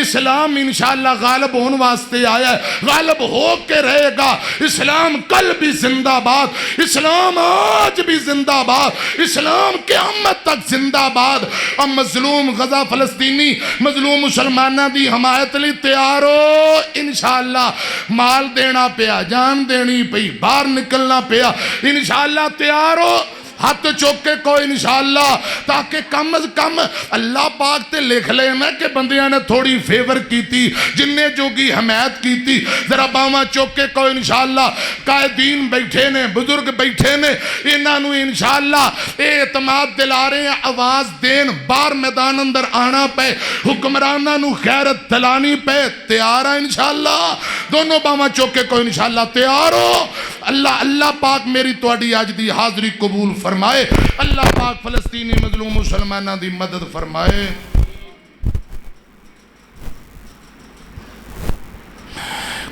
Speaker 1: اسلام انشاءاللہ غالب ہون واسطے آیا ہے, غالب ہو کے رہے گا. اسلام کل بھی زندہ باد, اسلام آج بھی زندہ باد, اسلام قیامت تک زندہ باد. اب مظلوم غزہ فلسطینی مظلوم مسلمانہ دی حمایت لی تیار ہو. انشاءاللہ مال دینا پیا, جان دینی پئی, باہر نکلنا پیا, انشاءاللہ تیار ہو. ہاتھ چوکے کو انشاءاللہ, تاکہ کم از کم اللہ پاک تے لکھ لے میں کہ بندیاں نے تھوڑی فیور کی تھی, جن نے جو کی حمایت کی تھی. ذرا باواں چوکے کو انشاءاللہ. قائدین بیٹھے نے, بزرگ بیٹھے نے, انہوں انشاءاللہ اعتماد دلا رہے ہیں, آواز دین, بار میدان اندر آنا پہ, حکمرانہ نو خیرت دلانی پہ. تیار ہے انشاءاللہ, دونوں باواں چوکے کو انشاءاللہ تیار ہو. اللہ پاک میری توڑی آج دی حاضری قبول فرمائے. اللہ پاک فلسطینی مظلوم مسلمانہ دی مدد فرمائے.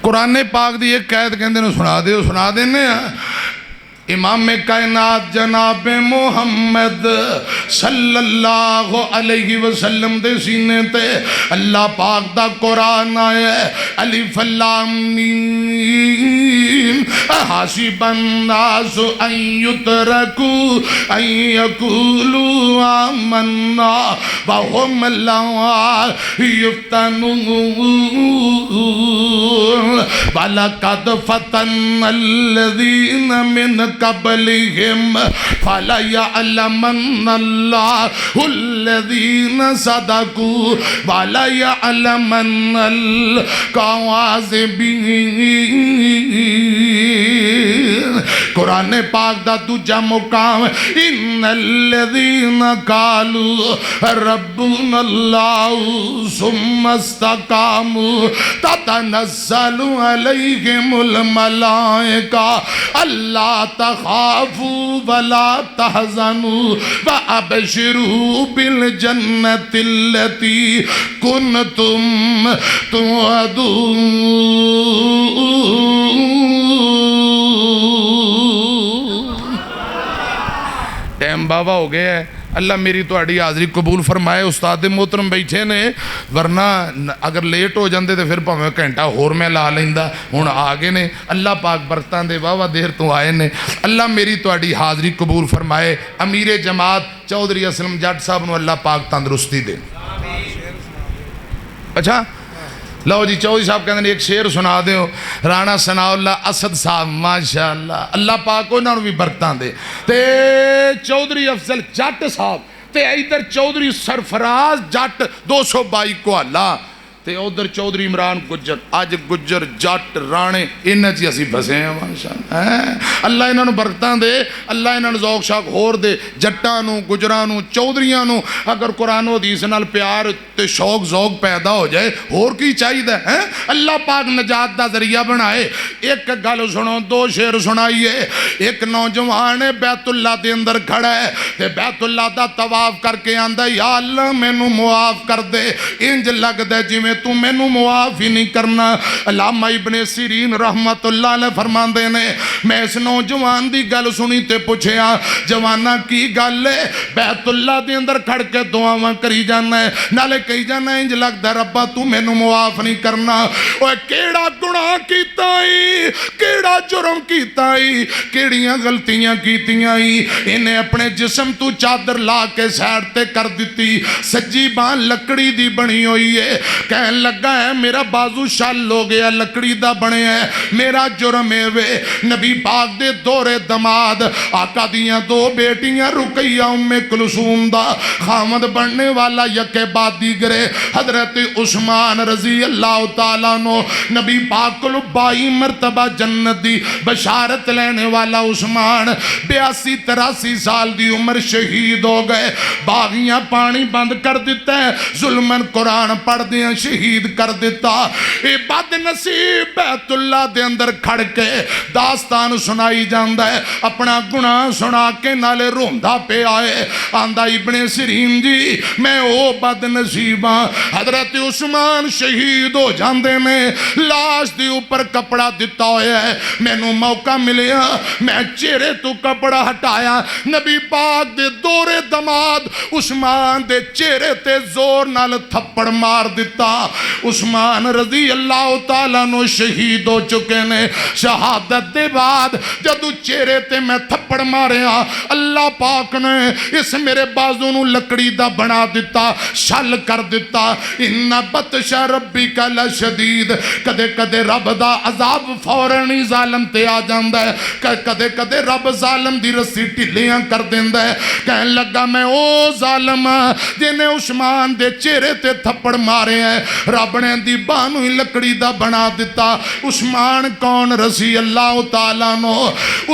Speaker 1: قرآن پاک دی ایک قید کہندے نے سنا دینے ہیں. امام کائنات جناب محمد صلی اللہ علیہ وسلم دے سینے تے اللہ پاک دا قرآن آیا ہے. الف لام میم حسب الناس ان یترکوا ان یقولوا آمنا وهم لا یفتنون وَلَقَدْ فَتَنَّ الَّذِينَ مِنْ قَبْلِهِمْ فَلَيَعْلَمَنَّ اللَّهُ الَّذِينَ صَدَقُوا وَلَيَعْلَمَنَّ الْكَاذِبِينَ. قرآن پاک دا دوجا مقام ان الذین قالوا ربنا اللہ ثم استقاموا تتنزل علیہم الملائکہ اللہ تخافوا ولا تحزنوا وابشروا بالجنت التي کنتم توعدون. ٹائم بابا ہو گیا ہے. اللہ میری توڑی حاضری قبول فرمائے. استاد محترم بیٹھے نے, ورنہ اگر لیٹ ہو جاندے تو پھر پاویں گھنٹہ ہور میں لا لیندا. ہن آگے نے اللہ پاک برکتاں دے, واہ دیر تو آئے نے. اللہ میری توڑی حاضری قبول فرمائے. امیر جماعت چودھری اسلم جٹ صاحب نو اللہ پاک تندرستی دے. اچھا لو جی, چودھری صاحب کہندے نے ایک شعر سنا دیو. رانا ثناء اللہ اسد صاحب ماشاءاللہ اللہ پاک انہاں نوں بھی برکتاں دے. تے چودھری افضل جٹ صاحب تے ادھر چودھری سرفراز جٹ 222 کو اللہ تے ادھر چودھری عمران گجر. اج گجر جٹ رانے انہاں چ اسی بسے ہیں ماشاءاللہ. اللہ انہاں نوں برکتاں دے, اللہ انہاں نوں ذوق شوق ہور دے. جٹاں نوں, گجراں نوں, چودھریاں نوں اگر قرآن و حدیث نال پیار تے شوق ذوق پیدا ہو جائے ہور کی چاہیے ہے. اللہ پاک نجات دا ذریعہ بنائے. ایک گل سنو, دو شعر سنائیے. ایک نوجوان بیت اللہ دے اندر کھڑا ہے تے بیت اللہ دا طواف کر کے آندا یا اللہ مینوں معاف کر دے. انج لگدا جویں تو مینوں معاف ہی نہیں کرنا. علامہ ابن سیرین رحمت اللہ علیہ فرماندے نے میں اس نوجوان دی گل سنی تے پوچھیا جوانا کی گل ہے؟ بیت اللہ دے اندر کھڑ کے دعاواں کری جانا ہے, نالے کہی جانا ہے انج لگدا ربا تو مینوں معاف نہیں کرنا. اوے کیڑا گناہ کیتا ای, کیڑا جرم کیتا ای, کیڑیاں غلطیاں کیتیاں ای. انہیں اپنے جسم تو چادر لا کے سائڈ تے کر دیتی, سجی بان لکڑی دی بنی ہوئی ہے. کہن لگا ہے میرا بازو شل ہو گیا لکڑی دا بنے ہے میرا جرم ہے وے نبی پاک دے دورے دماد آقا دیاں دو بیٹیاں رقیہ ام کلثوم دا خامد بننے والا یکے بعد دیگرے حضرت عثمان رضی اللہ تعالیٰ نو نبی پاک کو 22 مرتبہ جنت دی بشارت لینے والا عثمان 82-83 سال دی عمر شہید ہو گئے باغیاں پانی بند کر دیتا ہے ظلمن قرآن پڑھ دیاں شہید کر دیتا اے بد نصیب بیت اللہ دے اندر کھڑ کے داستان سنائی جاندہ ہے اپنا گناہ سنا کے نالے روندہ پہ آئے آندہ ابن سیرین جی میں او بد نصیباں حضرت عثمان شہید ہو جاندے میں لاش دی اوپر کپڑا دیتا ہویا ہے میں نو موقع ملیا میں چہرے تو کپڑا ہٹایا نبی پاک دے دور دماد عثمان دے چہرے تے زور نال تھپڑ مار دیتا عثمان رضی اللہ تعالیٰ نو شہید ہو چکے نے شہادت دے بعد جدو چہرے تے میں تھپڑ ماریا اللہ پاک نے اس میرے بازو نو لکڑی دا بنا دیتا شل کر دیتا ان بطش ربی کا لشدید کدے کدے رب دا عذاب فورنی ظالم تے آ جاندہ ہے کدے کدے رب ظالم دی رسی ٹھلیاں کر دیندہ ہے کہن لگا میں او ظالم جنہیں عثمان دے چہرے تے تھپڑ مارے ہیں رب نے دی بانو ہی لکڑی دا بنا دیتا عثمان کون رضی اللہ تعالیٰ نو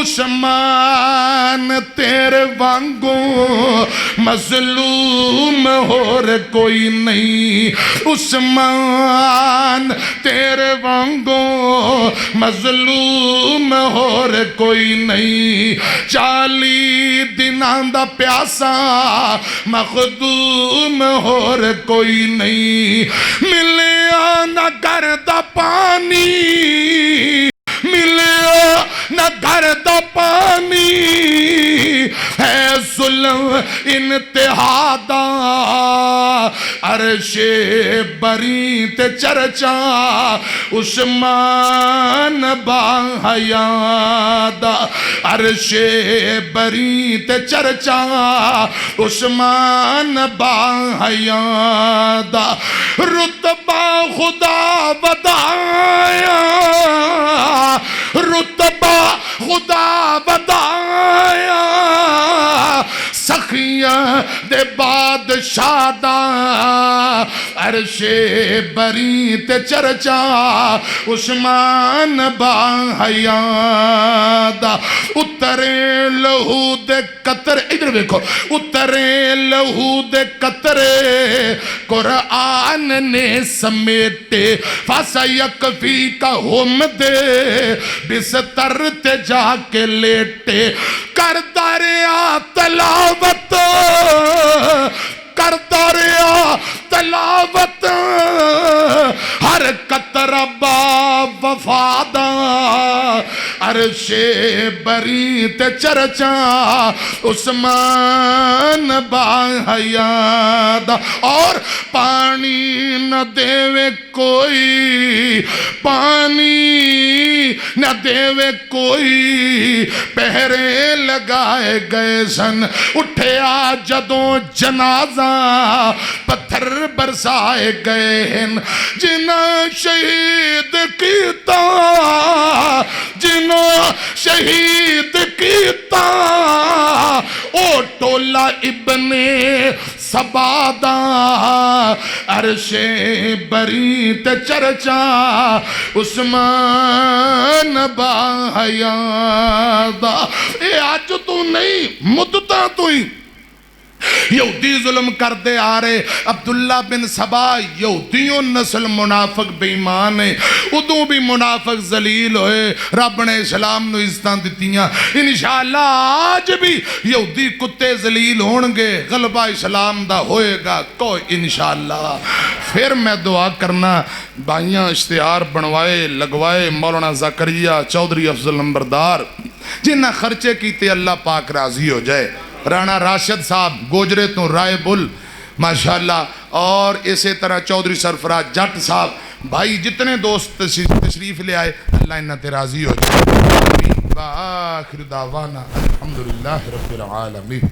Speaker 1: عثمان تیرے وانگوں مظلوم اور کوئی نہیں عثمان تیرے وانگوں مظلوم اور کوئی نہیں 40 دنان دا پیاسا مخدوم اور کوئی نہیں ملیا نہ گھر دا پانی ملیا نہ گھر دا پانی ہے ظلم انتہا دا عرش بری تے چرچا عثمان با حیادا عرش بری تے چرچا عثمان با حیادا رتبہ خدا بدایا رتبہ خدا بدایا سخیاں دے بادشاہ دا عرش بری تے چرچا عثمان با حیادا اترے لہو دے قطرے ادھر دیکھو اترے لہو دے قطرے قرآن نے سمیٹے فَسَيَكْفِي کا ہم دے بستر تے جا کے لیٹے کر دریا تلاوت کر دریا تلاوت ہر قطرہ با وفادا عرش بری تے چرچا عثمان با حیادا اور پانی نہ دیوے کوئی پانی نہ دیوے کوئی پہرے لگائے گئے سن اٹھیا جدوں جنازہ پتھر برسائے گئے ہیں جنہ شہید کیتا جنہ شہید کیتا او ٹولا ابن سبادا عرش بری تے چرچا عثمان با حیادا اے آج تو نہیں مدتا تو ہی یہودی ظلم کر دے آ رہے عبداللہ بن سبا یہودیوں نسل منافق بے ایمان ہے ادوں بھی منافق ذلیل ہوئے رب نے اسلام نو عزتاں دتیاں انشاءاللہ آج بھی یہودی کتے ذلیل ہونگے غلبہ اسلام دا ہوئے گا کوئی انشاءاللہ پھر میں دعا کرنا بھائیاں اشتہار بنوائے لگوائے مولانا زکریا چودھری افضل نمبردار جنہ خرچے کیتے اللہ پاک راضی ہو جائے رانا راشد صاحب گوجرے تو رائے بل ماشاءاللہ اور اسی طرح چودھری سرفراز جٹ صاحب بھائی جتنے دوست تشریف لے آئے اللہ انہ تے راضی ہو جائے آخر دعوانا الحمدللہ رب العالمین